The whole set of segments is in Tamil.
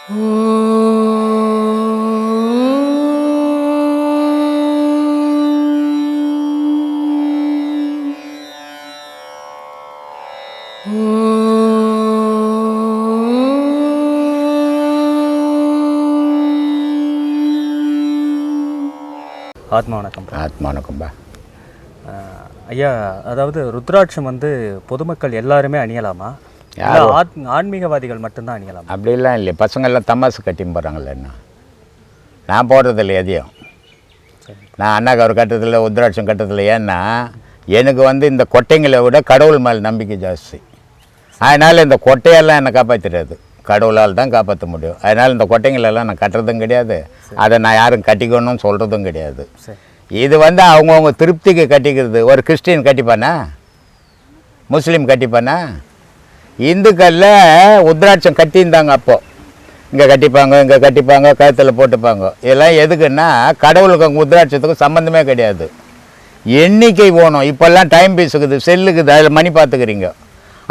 ஆத்மா வணக்கம். ஆத்மா வணக்கம்பா. ஐயா, அதாவது ருத்ராட்சம் வந்து பொதுமக்கள் எல்லாருமே அணியலாமா? ஆன்மீகவாதிகள் மட்டும்தான் அணியலாமா? அப்படிலாம் இல்லை. பசங்கள்லாம் தமாசு கட்டின்னு போகிறாங்கல்ல. என்ன நான் போடுறதில்ல எதையும். நான் அண்ணாக்கு அவர் கட்டுறதில்ல, ருத்ராட்சம் கட்டுறதில்ல. ஏன்னா எனக்கு வந்து இந்த கொட்டைங்களை விட கடவுள் மேலே நம்பிக்கை ஜாஸ்தி. அதனால் இந்த கொட்டையெல்லாம் என்னை காப்பாற்றிடாது. கடவுளால் தான் காப்பாற்ற முடியும். அதனால் இந்த கொட்டைங்களெல்லாம் நான் கட்டுறதும் கிடையாது, அதை நான் யாரும் கட்டிக்கணும்னு சொல்கிறதும் கிடையாது. இது வந்து அவங்கவுங்க திருப்திக்கு கட்டிக்கிறது. ஒரு கிறிஸ்டின் கட்டிப்பானா, முஸ்லீம் கட்டிப்பானா? இந்துக்களில் உத்ராட்சம் கட்டியிருந்தாங்க. அப்போது இங்கே கட்டிப்பாங்க, இங்கே கட்டிப்பாங்க, கழுத்தில் போட்டுப்பாங்க. இதெல்லாம் எதுக்குன்னா கடவுளுக்கு அங்கே உத்ராட்சத்துக்கும் சம்மந்தமே கிடையாது. எண்ணிக்கை போகணும். இப்போல்லாம் டைம் பீஸுக்குது, செல்லுக்குது, அதில் மணி பார்த்துக்கிறீங்க.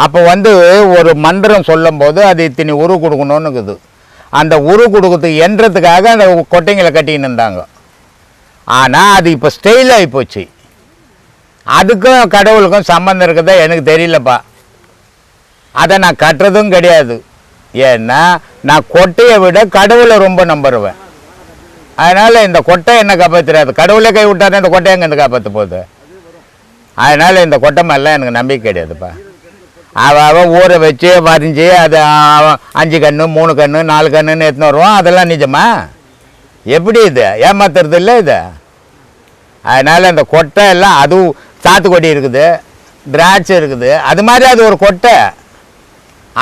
அப்போ வந்து ஒரு மந்திரம் சொல்லும் போது அது இத்தனை உரு கொடுக்கணும்னு இருக்குது. அந்த உரு கொடுக்கறதுக்கு என்றதுக்காக அந்த கொட்டைங்களை கட்டின்னு இருந்தாங்க. ஆனால் அது இப்போ ஸ்டைல் ஆகி போச்சு. அதுக்கும் கடவுளுக்கும் சம்மந்தம் இருக்குதா எனக்கு தெரியலப்பா. அதை நான் கட்டுறதும் கிடையாது. ஏன்னா நான் கொட்டையை விட கடவுளை ரொம்ப நம்புறேன். அதனால் இந்த கொட்டை என்ன காப்பாற்றுறாது. கடவுளை கை விட்டாருன்னா இந்த கொட்டை எங்கே காப்பாற்ற போகுது? அதனால் இந்த கொட்டை மேலாம் எனக்கு நம்பிக்கை கிடையாதுப்பா. அவன் ஊரை வச்சு வரைஞ்சி அதை 5 கன்று 3 கன்று 4 கன்றுன்னு எடுத்துன்னு வருவான். அதெல்லாம் நிஜமா? எப்படி இது ஏமாத்துறது இல்லை இது? அதனால் அந்த கொட்டை எல்லாம் அதுவும் சாத்துக்கொடி இருக்குது, திராட்சை இருக்குது, அது மாதிரி அது ஒரு கொட்டை.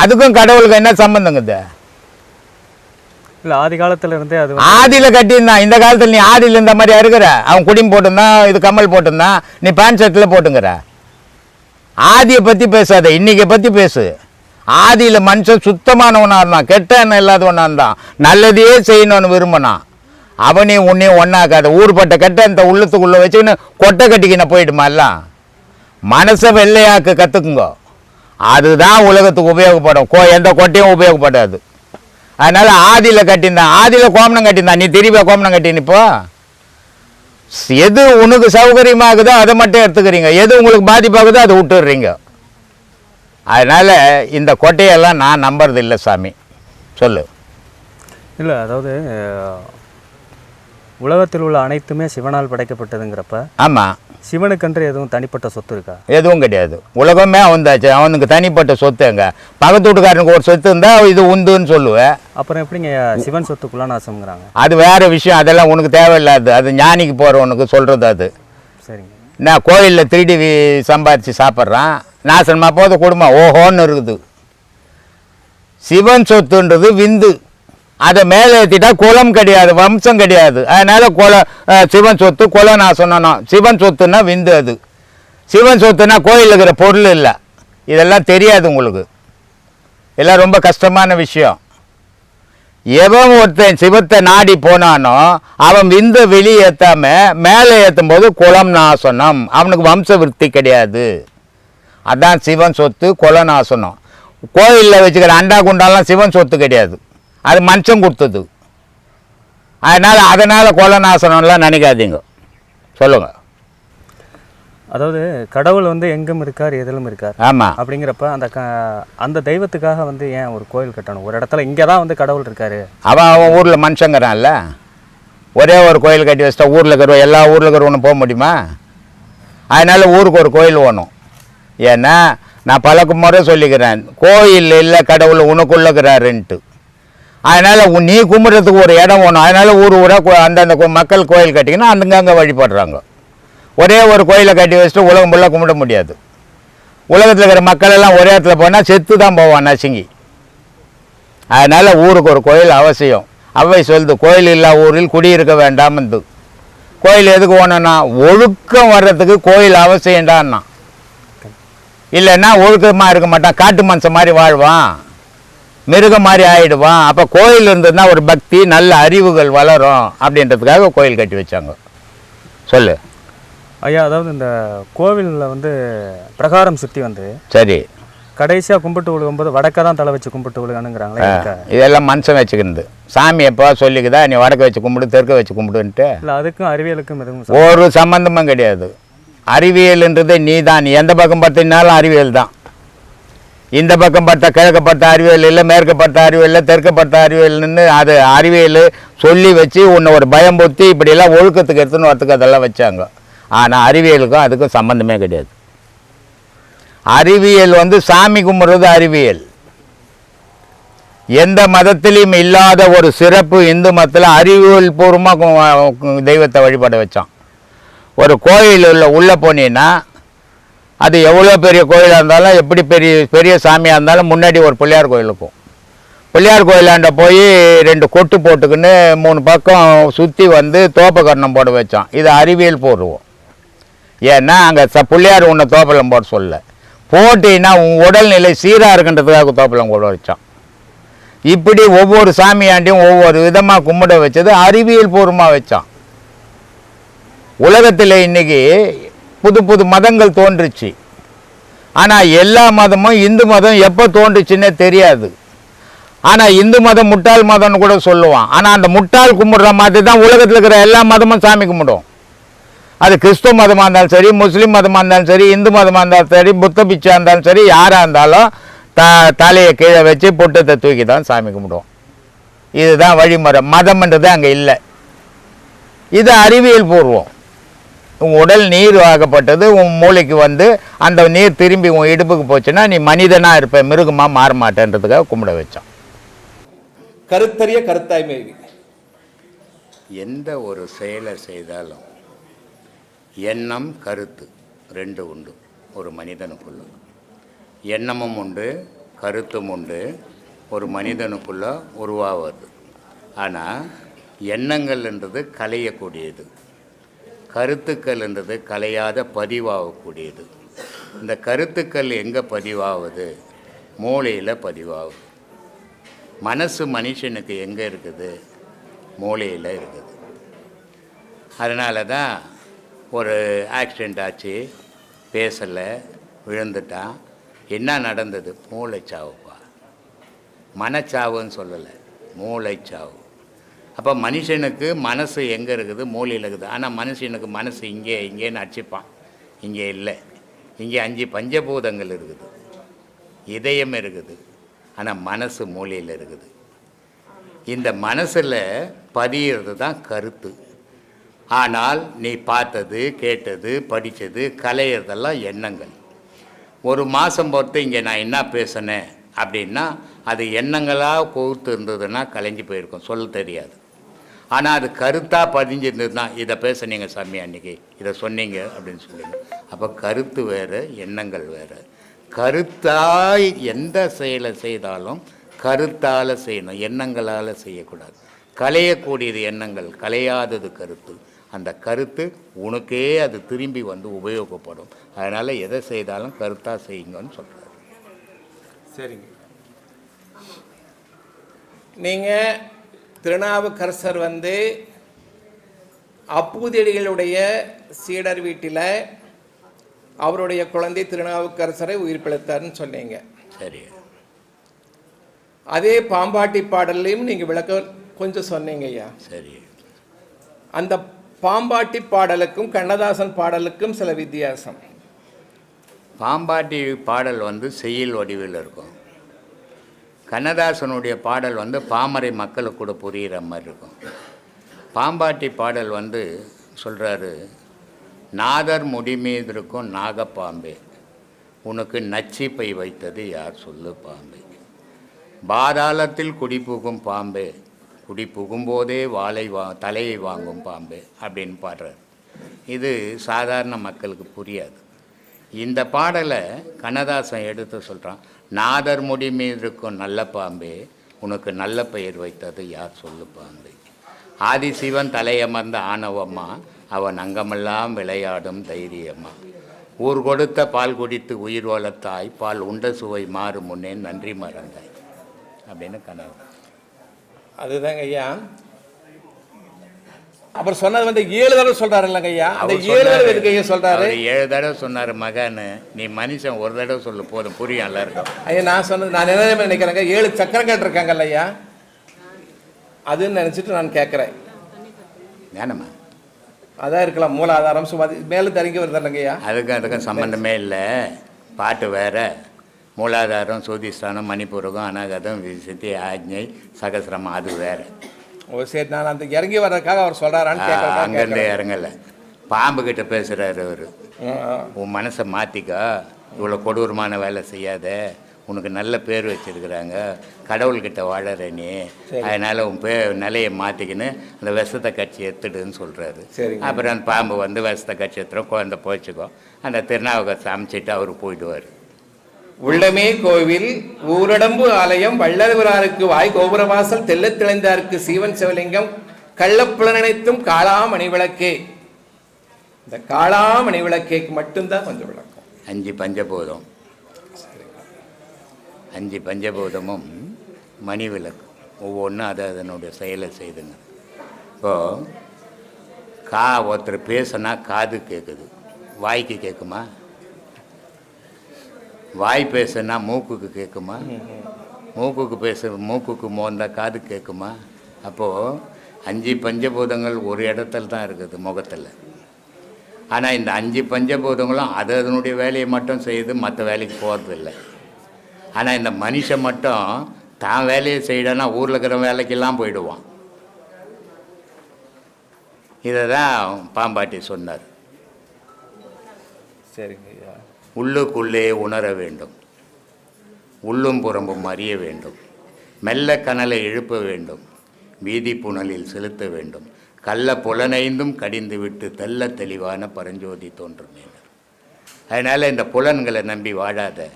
அதுக்கும் கடவுளுக்கு என்ன சம்பந்தங்குது? இல்லை, ஆதி காலத்தில் இருந்தே அது ஆதியில் கட்டியிருந்தான். இந்த காலத்தில் நீ ஆதியில் இந்த மாதிரி இருக்கிற. அவன் குடியும் போட்டிருந்தான், இது கம்மல் போட்டிருந்தான், நீ பேண்ட் ஷர்ட்டில் போட்டுங்கிற. ஆதியை பற்றி பேசாத, இன்னைக்கு பற்றி பேசு. ஆதியில் மனுஷன் சுத்தமானவனாக இருந்தான், கெட்ட எண்ணம் இல்லாதவனாக இருந்தான், நல்லதையே செய்யணும்னு விரும்பினான். அவனையும் உன்னையும் ஒன்றாக்காத. ஊர்பட்ட கெட்ட இந்த உள்ளத்துக்குள்ளே வச்சுக்கின்னு கொட்டை கட்டிக்கின்னு போயிடுமா? எல்லாம் மனசை வெள்ளையாக்கு கற்றுக்குங்க. அதுதான் உலகத்துக்கு உபயோகப்படும். எந்த கொட்டையும் உபயோகப்படாது. அதனால் ஆதியில் கட்டியிருந்தான். ஆதியில் கோமணம் கட்டியிருந்தான். நீ திரும்ப கோமணம் கட்டின்னு இப்போ எது உனக்கு சௌகரியமாகுதோ அதை மட்டும் எடுத்துக்கிறீங்க. எது உங்களுக்கு பாதிப்பாகுதோ அதை விட்டுடுறீங்க. அதனால் இந்த கொட்டையெல்லாம் நான் நம்புறது இல்லை சாமி. சொல்லு. இல்லை, அதாவது உலகத்தில் உள்ள அனைத்துமே சிவனால் படைக்கப்பட்டதுங்கிறப்ப, ஆமாம், சிவனுக்கென்று எதுவும் தனிப்பட்ட சொத்து இருக்கா? எதுவும் கிடையாது. உலகமே அவன்தாச்சு. அவனுக்கு தனிப்பட்ட சொத்து எங்க? பக்கத்து வீட்டுக்காரனுக்கு ஒரு சொத்து இருந்தால் இது உந்துன்னு சொல்லுவேன். அப்புறம் எப்படிங்க சிவன் சொத்துக்குள்ள நாசம்ங்கிறாங்க? அது வேறு விஷயம். அதெல்லாம் உனக்கு தேவையில்லாது. அது ஞானிக்கு போகிறவனுக்கு சொல்கிறது. அது சரிங்க. நான் கோயிலில் திருடி சம்பாதிச்சு சாப்பிட்றான், நாசனமாக போது குடும்பம் ஓஹோன்னு இருக்குது. சிவன் சொத்துன்றது விந்து. அதை மேலே ஏற்றிட்டா குலம் கிடையாது, வம்சம் கிடையாது. அதனால் சிவன் சொத்து குல நாசனம். சிவன் சொத்துன்னா விந்து. அது சிவன் சொத்துனா கோயிலில் இருக்கிற பொருள் இல்லை. இதெல்லாம் தெரியாது உங்களுக்கு. எல்லாம் ரொம்ப கஷ்டமான விஷயம். எவன் ஒருத்தன் சிவத்தை நாடி போனானோ அவன் விந்த வெளியே ஏற்றாம மேலே ஏற்றும் போது குலம் நாசனம். அவனுக்கு வம்ச விருத்தி கிடையாது. அதான் சிவன் சொத்து குல நாசனம். கோயிலில் வச்சுக்கிற அண்டா குண்டாலாம் சிவன் சொத்து கிடையாது, அது மனுஷன் கொடுத்தது. அதனால் கொலநாசனம்லாம் நினைக்காதீங்க. சொல்லுங்கள். அதாவது கடவுள் வந்து எங்கும் இருக்கார், எதிலும் இருக்கார். ஆமாம். அப்படிங்கிறப்ப அந்த தெய்வத்துக்காக வந்து ஏன் ஒரு கோயில் கட்டணும்? ஒரு இடத்துல இங்கே தான் வந்து கடவுள் இருக்கார். அவன் ஊரில் மனுஷங்கிறான்ல. ஒரே ஒரு கோயில் கட்டி வச்சிட்டா ஊரில் இருக்கிற எல்லா ஊரில் இருக்கிறவனும் போக முடியுமா? அதனால் ஊருக்கு ஒரு கோயில் வேணும். ஏன்னா நான் பல முறை சொல்லிக்கிறேன், கோயில் இல்லை கடவுள் உனக்குள்ளக்கிறாருன்ட்டு. அதனால் நீ கும்பிட்றதுக்கு ஒரு இடம் வேணும். அதனால் ஊராக அந்தந்த மக்கள் கோயில் கட்டிங்கன்னா அங்கங்கே வழிபடுறாங்க. ஒரே ஒரு கோயிலை கட்டி வச்சுட்டு உலகம் ஃபுல்லாக கும்பிட முடியாது. உலகத்தில் இருக்கிற மக்களெல்லாம் ஒரே இடத்துல போனால் செத்து தான் போவான் நசுங்கி. அதனால் ஊருக்கு ஒரு கோயில் அவசியம். அவை சொல்லுது, கோயில் இல்லா ஊரில் குடியிருக்க வேண்டாம்னு. கோயில் எதுக்கு வேணும்னா ஒழுக்கம் வர்றதுக்கு கோயில் அவசியம்டான்னா. இல்லைன்னா ஒழுக்கமாக இருக்க மாட்டான், காட்டு மனுஷன் மாதிரி வாழ்வான், மிருகம் மாதிரி ஆகிடுவான். அப்போ கோயில் இருந்ததுன்னா ஒரு பக்தி, நல்ல அறிவுகள் வளரும் அப்படின்றதுக்காக கோயில் கட்டி வச்சாங்க. சொல்லு ஐயா. அதாவது இந்த கோவிலில் வந்து பிரகாரம் சுற்றி வந்து சரி கடைசியாக கும்பிட்டு விழுகும்போது வடக்க தான் தலை வச்சு கும்பிட்டு விழுகணுங்கிறாங்களே. இதெல்லாம் மனுஷன் வச்சுக்கிறது. சாமி எப்போ சொல்லிக்குதா நீ வடக்க வச்சு கும்பிடு தெற்க வச்சு கும்பிடுன்ட்டு. இல்லை அதுக்கும் அறிவியலுக்கும் எதுவும் ஒரு சம்பந்தமும் கிடையாது. அறிவியல்ன்றது நீ தான். நீ எந்த பக்கம் பார்த்தினாலும் அறிவியல் தான். இந்த பக்கம் பார்த்தா கிழக்க பார்த்த அறிவியல் இல்லை, மேற்க பார்த்த அறிவியல் இல்லை, தெற்க பார்த்த அறிவியல்னு அது அறிவியல் சொல்லி வச்சு உன்னை ஒரு பயம் பொத்தி இப்படியெல்லாம் ஒழுக்கத்துக்கு எடுத்துன்னு வரத்துக்கு அதெல்லாம் வச்சாங்க. ஆனால் அறிவியலுக்கும் அதுக்கும் சம்மந்தமே கிடையாது. அறிவியல் சாமி கும்பிட்றது அறிவியல். எந்த மதத்திலையும் இல்லாத ஒரு சிறப்பு இந்து மதத்தில் அறிவியல் பூர்வமாக தெய்வத்தை வழிபட வச்சான். ஒரு கோயில் உள்ளே போனீங்கன்னா அது எவ்வளோ பெரிய கோயிலாக இருந்தாலும் எப்படி பெரிய பெரிய சாமியாக இருந்தாலும் முன்னாடி ஒரு பிள்ளையார் கோயில் இருக்கும். பிள்ளையார் கோயிலாண்ட போய் 2 கொட்டு போட்டுக்குன்னு 3 பக்கம் சுற்றி தோப்பக்கரணம் போட வச்சான். இது அறிவியல் பூர்வம். ஏன்னா அங்கே பிள்ளையார் உன்னை தோப்பலம் போட சொல்ல, போட்டின்னா உன் உடல்நிலை சீராக இருக்குன்றதுக்காக தோப்பலம் போட வச்சான். இப்படி ஒவ்வொரு சாமியாண்டியும் ஒவ்வொரு விதமாக கும்பிட வச்சது அறிவியல் பூர்வமாக வச்சான். உலகத்தில் இன்றைக்கி புது புது மதங்கள் தோன்றுச்சு. ஆனால் எல்லா மதமும் இந்து மதம் எப்போ தோன்றுச்சுன்னே தெரியாது. ஆனால் இந்து மதம் முட்டாள் மதம்னு கூட சொல்லுவான். ஆனால் அந்த முட்டாள் கும்பிட்ற மாதிரி தான் உலகத்தில் இருக்கிற எல்லா மதமும் சாமி கும்பிடும். அது கிறிஸ்துவ மதமாக இருந்தாலும் சரி, முஸ்லீம் மதமாக இருந்தாலும் சரி, இந்து மதமாக இருந்தாலும் சரி, புத்த பிச்சா இருந்தாலும் சரி, யாராக இருந்தாலும் தலையை கீழே வச்சு பொட்டத்தை தூக்கி தான் சாமி கும்பிடுவோம். இதுதான் வழிமுறை. மதம்ன்றது அங்கே இல்லை. இது அறிவியல் பூர்வம். உன் உடல் நீர் ஆகப்பட்டது உன் மூளைக்கு அந்த நீர் திரும்பி உன் இடுப்புக்கு போச்சுன்னா நீ மனிதனாக இருப்ப, மிருகமாக மாற மாட்டேன்றதுக்காக கும்பிட வச்சான். கருத்தறிய கருத்தாய்மை. எந்த ஒரு செயலை செய்தாலும் எண்ணம் கருத்து 2 உண்டு ஒரு மனிதனுக்குள்ள. எண்ணமும் உண்டு, கருத்தும் உண்டு ஒரு மனிதனுக்குள்ள உருவாவது. ஆனால் எண்ணங்கள்ன்றது கலையக்கூடியது, கருத்துக்கள்ன்றது கலையாத பதிவாகக்கூடியது. இந்த கருத்துக்கள் எங்கே பதிவாகுது? மூளையில் பதிவாகுது. மனசு மனுஷனுக்கு எங்கே இருக்குது? மூளையில் இருக்குது. அதனால தான் ஒரு ஆக்சிடெண்ட் ஆச்சு, பேசலை, விழுந்துட்டான். என்ன நடந்தது? மூளைச்சாவுப்பா. மனச்சாவுன்னு சொல்லலை, மூளைச்சாவு. அப்போ மனுஷனுக்கு மனசு எங்கே இருக்குது? மூளையில் இருக்குது. ஆனால் மனுஷனுக்கு மனசு இங்கேன்னு அடிச்சுப்பான். இங்கே இல்லை. இங்கே 5 பஞ்சபூதங்கள் இருக்குது, இதயம் இருக்குது. ஆனால் மனசு மூளையில் இருக்குது. இந்த மனசில் பதிகிறது தான் கருத்து. ஆனால் நீ பார்த்தது, கேட்டது, படித்தது, கலையிறதெல்லாம் எண்ணங்கள். ஒரு மாதம் பொறுத்து இங்கே நான் என்ன பேசினேன் அப்படின்னா அது எண்ணங்களாக கோர்த்து இருந்ததுன்னா கலைஞ்சி போயிருக்கும், சொல்ல தெரியாது. ஆனால் அது கருத்தாக பதிஞ்சிருந்ததுன்னா இதை பேசுனீங்க சாமி அன்றைக்கி, இதை சொன்னீங்க அப்படின்னு சொல்லுங்க. அப்போ கருத்து வேறு, எண்ணங்கள் வேறு. கருத்தாய் எந்த செயலை செய்தாலும் கருத்தால் செய்யணும், எண்ணங்களால் செய்யக்கூடாது. கலையக்கூடியது எண்ணங்கள், கலையாதது கருத்து. அந்த கருத்து உனக்கே அது திரும்பி உபயோகப்படும். அதனால் எதை செய்தாலும் கருத்தாக செய்யுங்கன்னு சொல்கிறார். சரிங்க. நீங்கள் திருநாவுக்கரசர் அப்பூதியடிகளுடைய சீடர் வீட்டில் அவருடைய குழந்தை திருநாவுக்கரசரை உயிர் பிழைத்தார்னு சொன்னீங்க. சரி. அதே பாம்பாட்டி பாடல்லையும் நீங்கள் விளக்க கொஞ்சம் சொன்னீங்க ஐயா. சரி. அந்த பாம்பாட்டி பாடலுக்கும் கண்ணதாசன் பாடலுக்கும் சில வித்தியாசம். பாம்பாட்டி பாடல் செய்யுள் வடிவில் இருக்கும். கண்ணதாசனுடைய பாடல் பாமரை மக்களுக்கு கூட புரிகிற மாதிரி இருக்கும். பாம்பாட்டி பாடல் சொல்கிறாரு, நாதர் முடி மீது இருக்கும் நாகப்பாம்பே, உனக்கு நச்சிப்பை வைத்தது யார் சொல்லு பாம்பே, பாதாளத்தில் குடி புகும் பாம்பே, குடி புகும்போதே தலையை வாங்கும் பாம்பே அப்படின்னு பாடுறார். இது சாதாரண மக்களுக்கு புரியாது. இந்த பாடலை கண்ணதாசன் எடுத்து சொல்கிறான், நாதர் முடி மீது இருக்கும் நல்ல பாம்பே, உனக்கு நல்ல பெயர் வைத்தது யார் சொல்லு பாம்பே, ஆதிசிவன் தலையமர்ந்த ஆணவம்மா, அவன் அங்கமெல்லாம் விளையாடும் தைரியம்மா, ஊர் கொடுத்த பால் குடித்து உயிர் வளர்த்தாய், பால் உண்ட சுவை மாறும் முன்னே நன்றி மறந்தாய் அப்படின்னு கனவு. அதுதாங்க ஐயா. அவர் சொன்னது வந்து 7 தடவை சொல்றாரு இல்லைங்க ஐயா, அந்த 7 தடவை எதுக்கு ஐயா சொல்றாரு? 7 தடவை சொன்னார் மகான்னு. நீ மனுஷன் ஒரு தடவை சொல்லு போதும், புரியும் எல்லாருக்கும். ஐயா நான் சொன்னது நான் என்ன நினைக்கிறேங்க, 7 சக்கரங்கள் இருக்காங்கல்ல ஐயா, அதுன்னு நினைச்சிட்டு நான் கேட்குறேன். வேணாமா, அதான் இருக்கலாம் மூலாதாரம் சுவாதி மேலும் தரங்கி வருது இல்லைங்க ஐயா. அதுக்கும் சம்மந்தமே இல்லை. பாட்டு வேற. மூலாதாரம், சோதிஸ்தானம், மணிப்பூரகம், அநாகதம், விசித்தி, ஆஜ்ஞை, சகசிரமம், அது வேற. ஓ சரி, நான் அந்த இறங்கி வர்றதுக்காக அவர் சொல்றாரான்னு அங்கேருந்து இறங்கலை. பாம்பு கிட்ட பேசுகிறாரு அவர். உன் மனசை மாற்றிக்கோ, இவ்வளோ கொடூரமான வேலை செய்யாத, உனக்கு நல்ல பேர் வச்சிருக்கிறாங்க, கடவுள்கிட்ட வாழற நீ, அதனால் உன் நிலையை மாற்றிக்கின்னு அந்த விஷத்தை கட்சி எடுத்துடுன்னு சொல்கிறாரு. அப்புறம் அந்த பாம்பு வந்து விஷத்தை கட்சி எடுத்துரும், குழந்தை போச்சுக்கோ, அந்த திருநாவுக்கரசை அமைச்சிட்டு அவர் போயிடுவார். உள்ளமே கோவில் ஊரடம்பு ஆலயம் வள்ளல்வராருக்கு வாய் கோபுரவாசல் தெள்ளத் திளைந்தாருக்கு சீவன் சிவலிங்கம் கள்ளப்புலனைத்தும் காளாமணி விளக்கே. இந்த காளாமணி விளக்கேக்கு மட்டும்தான் கொஞ்சம் விளக்கம். 5 பஞ்சபூதம், 5 பஞ்சபூதமும் மணி விளக்கு ஒவ்வொன்றும் அதை அதனுடைய செயலை செய்துங்க. இப்போது ஒருத்தர் பேசுனா காது கேட்குது, வாய்க்கு கேட்குமா? வாய் பேசுனா மூக்குக்கு கேட்குமா? மூக்குக்கு மோந்தா காது கேட்குமா? அப்போது 5 பஞ்சபூதங்கள் ஒரு இடத்துல தான் இருக்குது, முகத்தில். ஆனால் இந்த 5 பஞ்சபூதங்களும் அதனுடைய வேலையை மட்டும் செய்து மற்ற வேலைக்கு போகிறதில்லை. ஆனால் இந்த மனுஷன் மட்டும் தான் வேலையை செய்யணும்னா ஊரில் இருக்கிற வேலைக்கெல்லாம் போயிடுவான். இதை தான் பாம்பாட்டி சொன்னார். சரிங்க ஐயா. உள்ளுக்குள்ளே உணர வேண்டும், உள்ளும் புறம்பும் அறிய வேண்டும், மெல்ல கனலை எழுப்ப வேண்டும், வீதி புனலில் செலுத்த வேண்டும், கள்ள புலனைந்தும் கடிந்து விட்டு தெல்ல தெளிவான பரஞ்சோதி தோன்றும். அதனால் இந்த புலன்களை நம்பி வாழாத,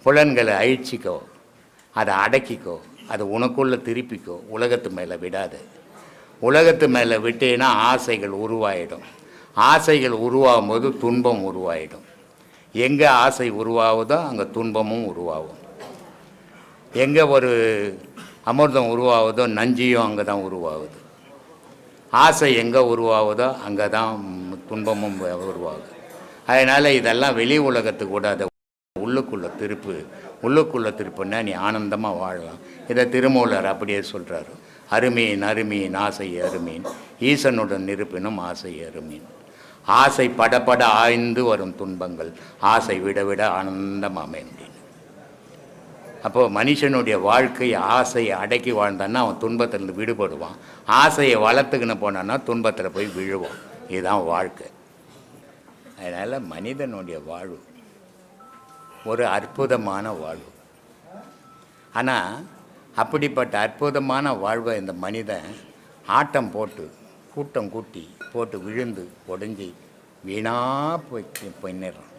புலன்களை அழிச்சிக்கோ, அதை அடக்கிக்கோ, அதை உனக்குள்ளே திருப்பிக்கோ, உலகத்து மேலே விடாத. உலகத்து மேலே விட்டேன்னா ஆசைகள் உருவாயிடும். ஆசைகள் உருவாகும் போது துன்பம் உருவாயிடும். எங்கே ஆசை உருவாகுதோ அங்கே துன்பமும் உருவாகும். எங்கே ஒரு அமிர்தம் உருவாகுதோ நஞ்சியும் அங்கே தான் உருவாகுது. ஆசை எங்கே உருவாகுதோ அங்கே தான் துன்பமும் உருவாகுது. அதனால் இதெல்லாம் வெளி உலகத்துக்கு கூடாத, உள்ளுக்குள்ளே திருப்புன்னா நீ ஆனந்தமாக வாழலாம். இதை திருமூலர் அப்படியே சொல்கிறாரு. அருமீன் ஆசை அருமீன், ஈசனுடன் இருப்பினும் ஆசை அருமீன். ஆசை படப்பட ஆய்ந்து வரும் துன்பங்கள், ஆசை விட விட ஆனந்தம் அமைந்தேன். அப்போது மனுஷனுடைய வாழ்க்கை ஆசையை அடக்கி வாழ்ந்தான்னா அவன் துன்பத்திலிருந்து விடுபடுவான். ஆசையை வளர்த்துக்கின்னு போனான்னா துன்பத்தில் போய் விழுவான். இதுதான் வாழ்க்கை. அதனால் மனிதனுடைய வாழ்வு ஒரு அற்புதமான வாழ்வு. ஆனால் அப்படிப்பட்ட அற்புதமான வாழ்வை இந்த மனிதன் ஆட்டம் போட்டு கூட்டம் கூட்டி போட்டு விழுந்து உடஞ்சி வீணாக போயிடுறான்.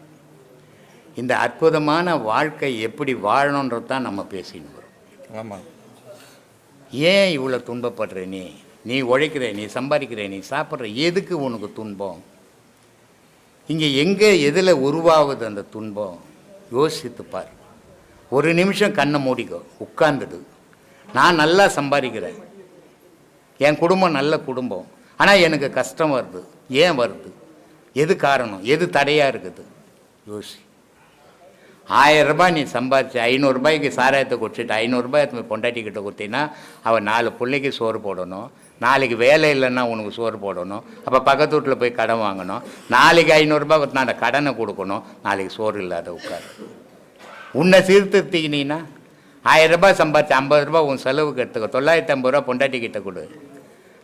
இந்த அற்புதமான வாழ்க்கை எப்படி வாழணுன்றது தான் நம்ம பேசின்னு வரோம். ஆமாம். ஏன் இவ்வளோ துன்பப்படுற? நீ உழைக்கிற, நீ சம்பாதிக்கிற, நீ சாப்பிட்ற, எதுக்கு உனக்கு துன்பம்? இங்கே எங்கே எதில் உருவாகுது அந்த துன்பம்? யோசித்து பார். ஒரு நிமிஷம் கண்ணை மூடிக்கோ, உட்கார்ந்துடு. நான் நல்லா சம்பாதிக்கிறேன், என் குடும்பம் நல்ல குடும்பம், ஆனால் எனக்கு கஷ்டம் வருது. ஏன் வருது? எது காரணம்? எது தடையாக இருக்குது? யோசி. 1000 ரூபாய் நீ சம்பாதிச்சு 500 ரூபாய்க்கு சாராயத்தை குடிச்சிட்டு 500 ரூபாய் பொண்டாட்டிக்கிட்ட கொடுத்தீங்கன்னா அவன் 4 பிள்ளைக்கு சோறு போடணும். நாளைக்கு வேலை இல்லைன்னா உனக்கு சோறு போடணும். அப்போ பக்கத்து வீட்டில் போய் கடன் வாங்கணும். நாளைக்கு 500 ரூபாய் கொடுத்தா அந்த கடனை கொடுக்கணும். நாளைக்கு சோறு இல்லாத உட்காரு. உன்னை சீர்திருத்திக்கினீன்னா 1000 ரூபாய் சம்பாதிச்சு 50 ரூபாய் உன் செலவுக்கு எடுத்துக்க. 950 ரூபா பொண்டாட்டிக்கிட்ட கொடு.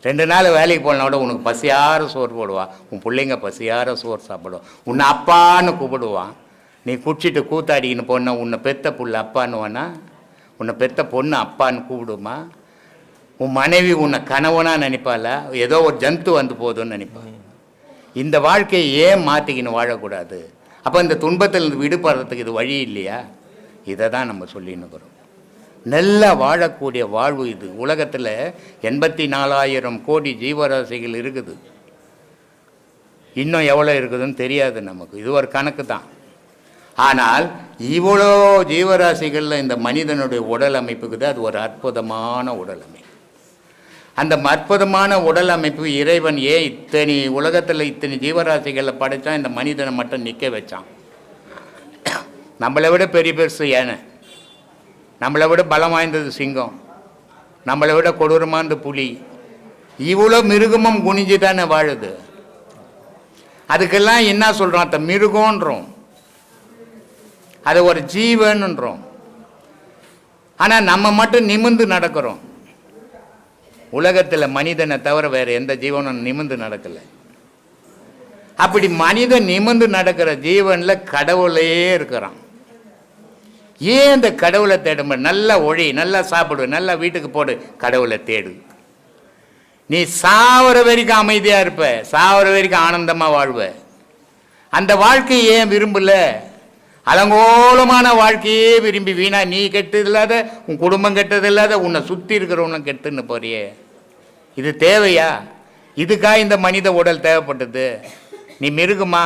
2 நாள் வேலைக்கு போனா கூட உனக்கு பசியார சோறு போடுவா. உன் பிள்ளைங்க பசியார சோறு சாப்பிடுவான். உன்னை அப்பான்னு கூப்பிடுவான். நீ குடிச்சிட்டு கூத்தாடிக்கின்னு போனா உன்னை பெத்த புள்ள அப்பான்னுவானா? உன்னை பெத்த பொண்ணு அப்பான்னு கூப்பிடுமா? உன் மனைவி உன்னை கணவனாக நினைப்பாளா? ஏதோ ஒரு ஜந்து வந்து போதுன்னு நினைப்பாள். இந்த வாழ்க்கையை ஏன் மாற்றிக்கின்னு வாழக்கூடாது? அப்போ இந்த துன்பத்தில் விடுபடுறதுக்கு இது வழி இல்லையா? இதை தான் நம்ம சொல்லின்னு இருக்கிறோம். நல்லா வாழக்கூடிய வாழ்வு இது. உலகத்தில் 84,000 கோடி ஜீவராசிகள் இருக்குது. இன்னும் எவ்வளோ இருக்குதுன்னு தெரியாது நமக்கு. இது ஒரு கணக்கு தான். ஆனால் இவ்வளோ ஜீவராசிகளில் இந்த மனிதனுடைய உடல் அமைப்புக்குது. அது ஒரு அற்புதமான உடல் அமைப்பு. அந்த அற்புதமான உடல் அமைப்பு இறைவன் ஏன் இத்தனை உலகத்தில் இத்தனை ஜீவராசிகளை படைத்தான், இந்த மனிதனை மட்டும் நிற்க வச்சான். நம்மளை விட பெரிய பெருசு யானை, நம்மளை விட பலம் வாய்ந்தது சிங்கம், நம்மளை விட கொடூரமானது புலி, இவ்வளோ மிருகமும் குனிஞ்சு தானே வாழுது. அதுக்கெல்லாம் என்ன சொல்கிறோம்? அந்த மிருகன்றோம், அது ஒரு ஜீவன்ன்றோம். ஆனால் நம்ம மட்டும் நிமிர்ந்து நடக்கிறோம். உலகத்தில் மனிதனை தவிர வேறு எந்த ஜீவனும் நிமிர்ந்து நடக்கலை. அப்படி மனிதன் நிமிர்ந்து நடக்கிற ஜீவனில் கடவுளே இருக்கிறான். ஏன் இந்த கடவுளை தேட? நல்லா ஒழி, நல்லா சாப்பிடு, நல்லா வீட்டுக்கு போடு, கடவுளை தேடு. நீ சாவர வரைக்கும் அமைதியாக இருப்ப, சாவர வரைக்கும் ஆனந்தமாக வாழ்வ. அந்த வாழ்க்கையை ஏன் விரும்பல? அலங்கோலமான வாழ்க்கையே விரும்பி வீணா நீ கெட்டது இல்லாத, உன் குடும்பம் கெட்டது இல்லாத, உன்னை சுற்றி இருக்கிறவனும் கெட்டுன்னு போறியே. இது தேவையா? இதுக்கா இந்த மனித உடல் தேவைப்பட்டது? நீ மிருகமா?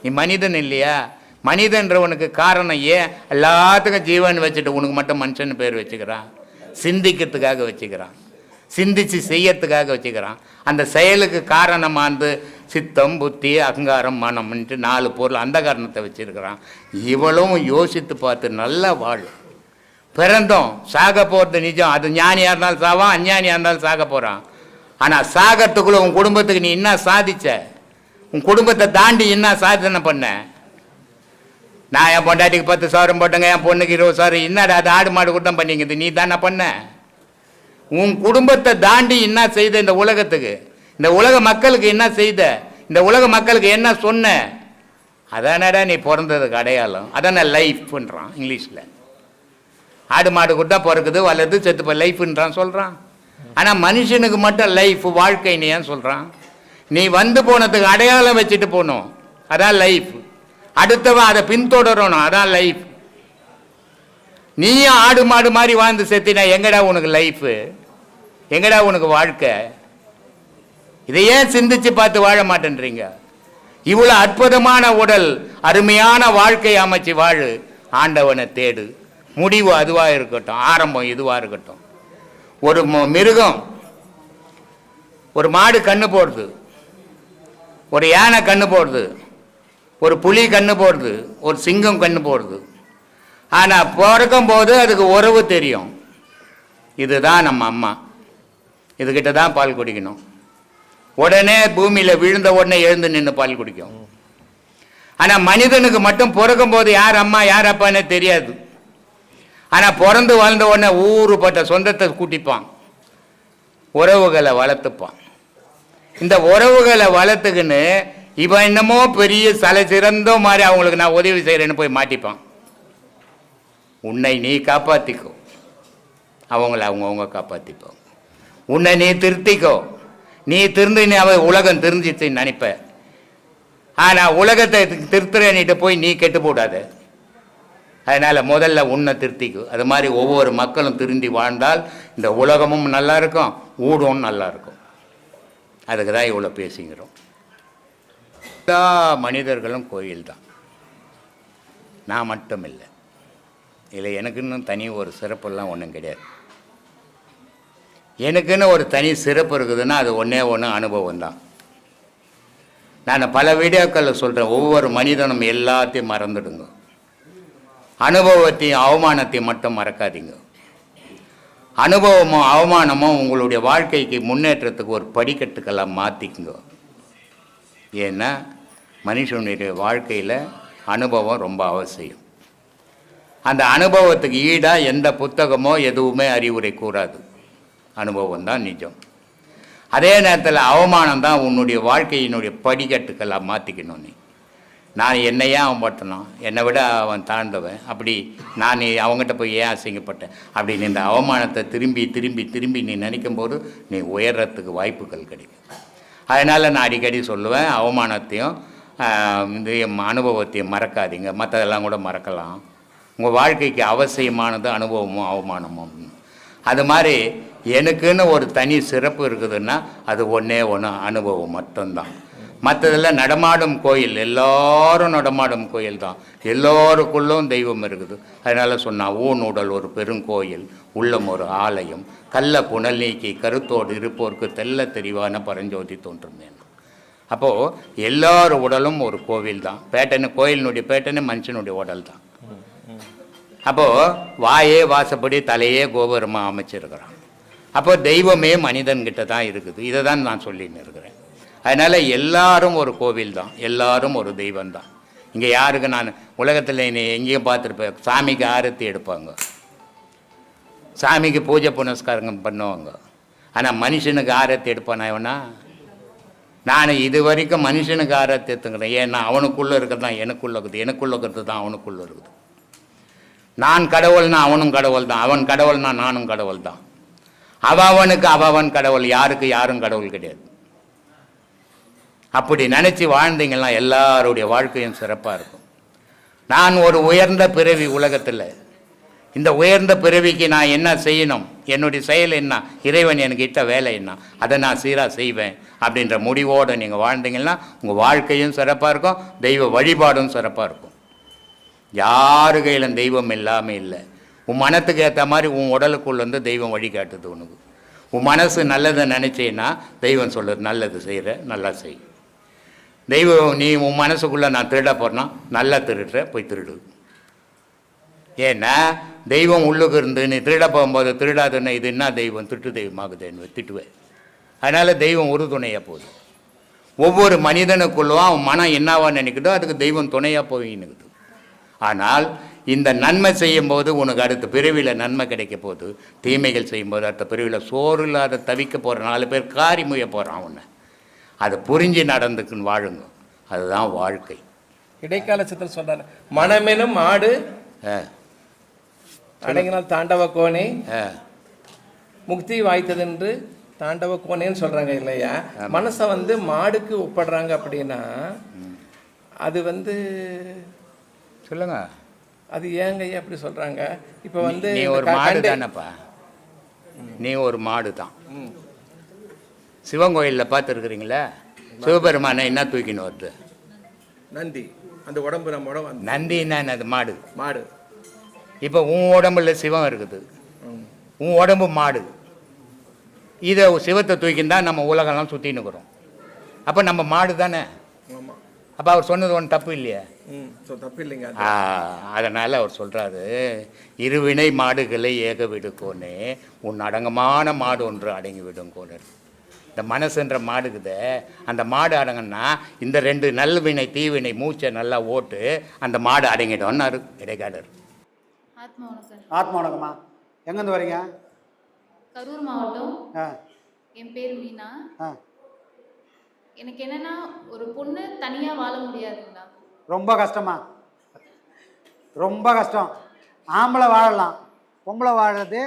நீ மனிதன் இல்லையா? மனிதன்றவனுக்கு காரணம் ஏன் எல்லாத்துக்கும் ஜீவன் வச்சுட்டு உனக்கு மட்டும் மனுஷன் பேர் வச்சுக்கிறான்? சிந்திக்கிறதுக்காக வச்சுக்கிறான், சிந்திச்சு செய்யறதுக்காக வச்சுக்கிறான். அந்த செயலுக்கு காரணமானது சித்தம், புத்தி, அகங்காரம், மனம்ன்ட்டு 4 பொருள், அந்த காரணத்தை வச்சுருக்கிறான். இவளும் யோசித்து பார்த்து நல்லா வாழ. பிறந்தோம், சாக போகிறது நிஜம். அது ஞானியாக இருந்தாலும் சாவான், அஞ்ஞானியாக இருந்தாலும் சாக போகிறான். ஆனால் சாகத்துக்குள்ளே உன் குடும்பத்துக்கு நீ என்ன சாதிச்ச? உன் குடும்பத்தை தாண்டி என்ன சாதனை பண்ண? நான் என் பொண்டாட்டிக்கு 10 சவரம் போட்டேங்க, என் பொண்ணுக்கு 20 சவரம். என்னடா அது ஆடு மாடு கூட்டம் பண்ணிங்குது, நீ தானே பண்ண? உன் குடும்பத்தை தாண்டி என்ன செய்த இந்த உலகத்துக்கு? இந்த உலக மக்களுக்கு என்ன செய்த? இந்த உலக மக்களுக்கு என்ன சொன்ன? அதானடா நீ பிறந்ததுக்கு அடையாளம். அதான லைஃப் பண்ணுறான் இங்கிலீஷில். ஆடு மாடு கூட்டா பிறக்குது, வளருது, செத்துப்ப லைஃப்ன்றான் சொல்கிறான். ஆனால் மனுஷனுக்கு மட்டும் லைஃப், வாழ்க்கைன்னு ஏன் சொல்கிறான்? நீ வந்து போனதுக்கு அடையாளம் வச்சுட்டு போகணும், அதான் லைஃப். அடுத்தவன் அதை பின்தொடரணும், அதான் லைஃப். நீயும் ஆடு மாடு மாதிரி வாழ்ந்து செத்தினா எங்கடா உனக்கு லைஃபு? எங்கடா உனக்கு வாழ்க்கை? இதை ஏன் சிந்திச்சு பார்த்து வாழ மாட்டேன்றீங்க? இவ்வளோ அற்புதமான உடல், அருமையான வாழ்க்கை அமைச்சு வாழு, ஆண்டவனை தேடு. முடிவு அதுவாக இருக்கட்டும், ஆரம்பம் இதுவாக இருக்கட்டும். ஒரு மிருகம், ஒரு மாடு கண்ணு போடுது, ஒரு யானை கண்ணு போடுது, ஒரு புலி கண்ணு போடுது, ஒரு சிங்கம் கண்ணு போடுது. ஆனால் பிறக்கும் போது அதுக்கு உறவு தெரியும். இதுதான் நம்ம அம்மா, இதுகிட்ட தான் பால் குடிக்கணும். உடனே பூமியில் விழுந்த உடனே எழுந்து நின்று பால் குடிக்கும். ஆனால் மனிதனுக்கு மட்டும் பிறக்கும் போது யார் அம்மா யார் அப்பான்னு தெரியாது. ஆனால் பிறந்து வாழ்ந்த உடனே ஊறுபட்ட சொந்தத்தை கூட்டிப்பான், உறவுகளை வளர்த்துப்பான். இந்த உறவுகளை வளர்த்துக்குன்னு இவன் என்னமோ பெரிய தலை சிறந்தோ மாதிரி அவங்களுக்கு நான் உதவி செய்கிறேன்னு போய் மாட்டிப்பான். உன்னை நீ காப்பாற்றிக்கோ, அவங்கள அவங்கவுங்க காப்பாற்றிப்போம். உன்னை நீ திருத்திக்கோ, நீ திருந்து நீ அவ உலகம் தெரிஞ்சிச்சுன்னு நினைப்ப. ஆனால் உலகத்தை திருத்துறேன்னிட்டு போய் நீ கெட்டு போடாது. அதனால் முதல்ல உன்னை திருத்திக்கும். அது மாதிரி ஒவ்வொரு மக்களும் திருந்தி வாழ்ந்தால் இந்த உலகமும் நல்லா இருக்கும், ஊடும் நல்லா இருக்கும். அதுக்கு தான் இவ்வளோ பேசிக்கிறோம். எல்லா மனிதர்களும் கோயில் தான், நான் மட்டும் இல்லை. இதில் எனக்குன்னு தனி ஒரு சிறப்பெல்லாம் ஒன்றும் கிடையாது. எனக்குன்னு ஒரு தனி சிறப்பு இருக்குதுன்னா அது ஒன்றே ஒன்று, அனுபவம் தான். நான் பல வீடியோக்களில் சொல்கிறேன், ஒவ்வொரு மனிதனும் எல்லாத்தையும் மறந்துடுங்க, அனுபவத்தையும் அவமானத்தையும் மட்டும் மறக்காதீங்க. அனுபவமும் அவமானமும் உங்களுடைய வாழ்க்கைக்கு முன்னேற்றத்துக்கு ஒரு படிக்கட்டுக்கெல்லாம் மாற்றிக்குங்க. ஏன்னா மனுஷனுடைய வாழ்க்கையில் அனுபவம் ரொம்ப அவசியம். அந்த அனுபவத்துக்கு ஈடாக எந்த புத்தகமோ எதுவுமே அறிவுரை கூறாது. அனுபவம் தான் நிஜம். அதே நேரத்தில் அவமானம் தான் உன்னுடைய வாழ்க்கையினுடைய படிக்கட்டுக்கெல்லாம் மாற்றிக்கணும். நான் என்னையே அவன் பட்டணும், என்னை விட அவன் தாழ்ந்தவன், அப்படி நான் அவங்ககிட்ட போய் ஏன் அசிங்கப்பட்டேன் அப்படின்னு இந்த அவமானத்தை திரும்பி திரும்பி திரும்பி நீ நினைக்கும் போது நீ உயர்றதுக்கு வாய்ப்புகள் கிடைக்கும். அதனால் நான் அடிக்கடி சொல்லுவேன், அவமானத்தையும் இந்த அனுபவத்தையும் மறக்காதீங்க, மற்றதெல்லாம் கூட மறக்கலாம். உங்கள் வாழ்க்கைக்கு அவசியமானது அனுபவமும் அவமானமும். அது மாதிரி எனக்குன்னு ஒரு தனி சிறப்பு இருக்குதுன்னா அது ஒன்றே ஒன்று, அனுபவம் மட்டும்தான். மற்றதெல்லாம் நடமாடும் கோயில், எல்லாரும் நடமாடும் கோயில் தான். எல்லோருக்குள்ளும் தெய்வம் இருக்குது. அதனால் சொன்னால் ஊன் உடல் ஒரு பெருங்கோயில், உள்ளம் ஒரு ஆலயம், கள்ள புனல் நீக்கி கருத்தோடு இருப்போருக்கு தெல்ல தெரிவான பரஞ்சோதி தோன்றுமே. அப்போது எல்லார் உடலும் ஒரு கோவில் தான். பேட்டனு கோயிலினுடைய பேட்டனு மனுஷனுடைய உடல் தான். அப்போது வாயே வாசப்படி தலையே கோபுரமாக அமைச்சிருக்கிறான். அப்போ தெய்வமே மனிதன்கிட்ட தான் இருக்குது. இதை தான் நான் சொல்லின்னு இருக்கிறேன். அதனால் எல்லாரும் ஒரு கோவில் தான், எல்லாரும் ஒரு தெய்வம் தான். இங்கே யாருக்கு நான் உலகத்தில் எங்கேயும் பார்த்துருப்பேன், சாமிக்கு ஆரத்தி எடுப்பாங்க, சாமிக்கு பூஜை புனஸ்காரங்க பண்ணுவாங்க. ஆனால் மனுஷனுக்கு ஆரத்தி எடுப்பானா இவனா? நான் இது வரைக்கும் மனுஷனுக்கு ஆரத்தி எடுத்துக்கிறேன். ஏன்னா அவனுக்குள்ளே இருக்கிறது தான் எனக்குள்ளே இருக்குது, எனக்குள்ளே இருக்கிறது தான் அவனுக்குள்ளே இருக்குது. நான் கடவுள்னா அவனும் கடவுள் தான், அவன் கடவுள்னா நானும் கடவுள் தான். அவனுக்கு அவன் கடவுள், யாருக்கு யாரும் கடவுள் கிடையாது. அப்படி நினச்சி வாழ்ந்தீங்கன்னா எல்லாருடைய வாழ்க்கையும் சிறப்பாக இருக்கும். நான் ஒரு உயர்ந்த பிறவி உலகத்தில், இந்த உயர்ந்த பிறவிக்கு நான் என்ன செய்யணும், என்னுடைய செயல் என்ன, இறைவன் எனக்கு இட்ட வேலை என்ன, அதை நான் சீராக செய்வேன் அப்படின்ற முடிவோடு நீங்கள் வாழ்ந்தீங்கன்னா உங்கள் வாழ்க்கையும் சிறப்பாக இருக்கும், தெய்வ வழிபாடும் சிறப்பாக இருக்கும். யாரு கையிலும் தெய்வம் இல்லாமல் இல்லை. உன் மனத்துக்கு ஏற்ற மாதிரி உன் உடலுக்குள்ள வந்து தெய்வம் வழிகாட்டுது உனக்கு. உன் மனசு நல்லதை நினச்சேன்னா தெய்வம் சொல்லுது நல்லது செய்கிற, நல்லா செய். தெய்வம் நீ உன் மனசுக்குள்ளே நான் திருட போகிறேன்னா நல்லா திருடுற, போய் திருடு. ஏன்னா தெய்வம் உள்ளுக்கு இருந்து நீ திருட போகும்போது திருடாதுன்னு இது என்ன தெய்வம், திட்டு தெய்வமாகுதுன்னு திட்டுவேன். அதனால் தெய்வம் ஒரு துணையாக போகுது. ஒவ்வொரு மனிதனுக்குள்ளும் அவன் மனம் என்னவா நினைக்குதோ அதுக்கு தெய்வம் துணையாக போயின்னுக்குது. ஆனால் இந்த நன்மை செய்யும்போது உனக்கு அடுத்த பிரிவில் நன்மை கிடைக்க போகுது, தீமைகள் செய்யும்போது அடுத்த பிரிவில் சோறு இல்லாத தவிக்க போகிற 4 பேர் காரி முய போகிறான் உன்னை. அதை புரிஞ்சு நடந்துக்குன்னு வாழுங்க, அதுதான் வாழ்க்கை. இடைக்கால சித்தர் சொல்றாரு, மனமெனும் மாடு அடங்கினால் தாண்டவ கோணே முக்தி வாய்த்தது என்று தாண்டவ கோணேன்னு சொல்றாங்க இல்லையா? மனசை வந்து மாடுக்கு ஒப்படுறாங்க அப்படின்னா அது வந்து சொல்லுங்க, அது ஏங்க ஐயா அப்படி சொல்றாங்க? இப்போ வந்து நீ ஒரு மாடு தானப்பா, நீ ஒரு மாடு தான். சிவன் கோயிலில் பார்த்துருக்குறீங்களா, சிவபெருமானை என்ன தூக்கின்னு வருது? நந்தி. அந்த உடம்பு நம்ம உடம்பு நந்தின்னா அது மாடு. மாடு. இப்போ உன் உடம்புல சிவம் இருக்குது, உன் உடம்பு மாடு. இதை சிவத்தை தூக்கின்னு தான் நம்ம உலகெல்லாம் சுற்றின்னுக்குறோம். அப்போ நம்ம மாடு தானே. அப்போ அவர் சொன்னது ஒன்று தப்பு இல்லையா? தப்பு இல்லைங்க. அதனால் அவர் சொல்கிறாரு, இருவினை மாடுகளை ஏக விடுக்கோனே உன் அடங்கமான மாடு ஒன்று அடங்கி விடுங்கோனர். இந்த மனசுன்ற மாடுக்குது, அந்த மாடு அடங்கன்னா இந்த 2 நல்வினை தீவினை மூச்சை நல்லா ஓட்டு அந்த மாடு அடங்கிடும்னாரு இடைக்காடர். ஆத்மா வணக்கம்மா. எங்கேருந்து வரீங்க? கரூர் மாவட்டம். என் பேர் மீனா. எனக்கு என்னன்னா, ஒரு பொண்ணு தனியா வாழ முடியாதுங்களா? ரொம்ப கஷ்டமா, ரொம்ப கஷ்டம். ஆம்பளை வாழலாம், பொம்பளை வாழறது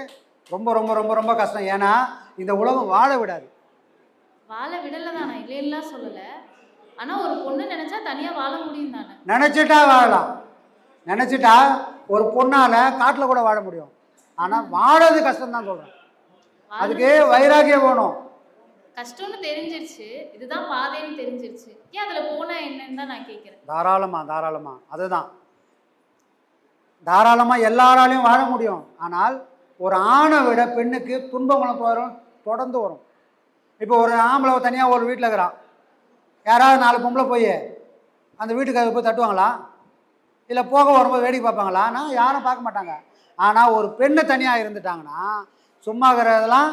ரொம்ப ரொம்ப ரொம்ப ரொம்ப கஷ்டம். ஏன்னா இந்த உலகம் வாழ விடாது. வாழ விடலை தான், நான் இல்லைன்னா சொல்லலை. ஆனால் ஒரு பொண்ணு நினச்சா தனியாக வாழ முடியும் தானே? நினச்சிட்டா வாழலாம். நினச்சிட்டா ஒரு பொண்ணால் காட்டில் கூட வாழ முடியும். ஆனால் வாழறது கஷ்டம்தான் சொல்கிறேன். அதுக்கு வைராகியம் வேணும். கஷ்டம்னு தெரிஞ்சிருச்சு, இதுதான் பாதைன்னு தெரிஞ்சிருச்சு, ஏன் அதில் போனால் என்னன்னு தான் நான் கேட்குறேன். தாராளமாக தாராளமாக, அதுதான் தாராளமாக எல்லாராலையும் வாழ முடியும். ஆனால் ஒரு ஆணை விட பெண்ணுக்கு துன்பம் வரும், தொடர்ந்து வரும். இப்போ ஒரு ஆம்பளை தனியாக ஒரு வீட்டில் இருக்கிறான், யாராவது 4 பொம்பளை போய் அந்த வீட்டுக்கு போய் தட்டுவாங்களா? இல்லை போக வரும்போது வேடிக்கை பார்ப்பாங்களா? நான் யாரும் பார்க்க மாட்டாங்க. ஆனால் ஒரு பெண்ணு தனியாக இருந்துட்டாங்கன்னா சும்மா இருக்கிறதெல்லாம்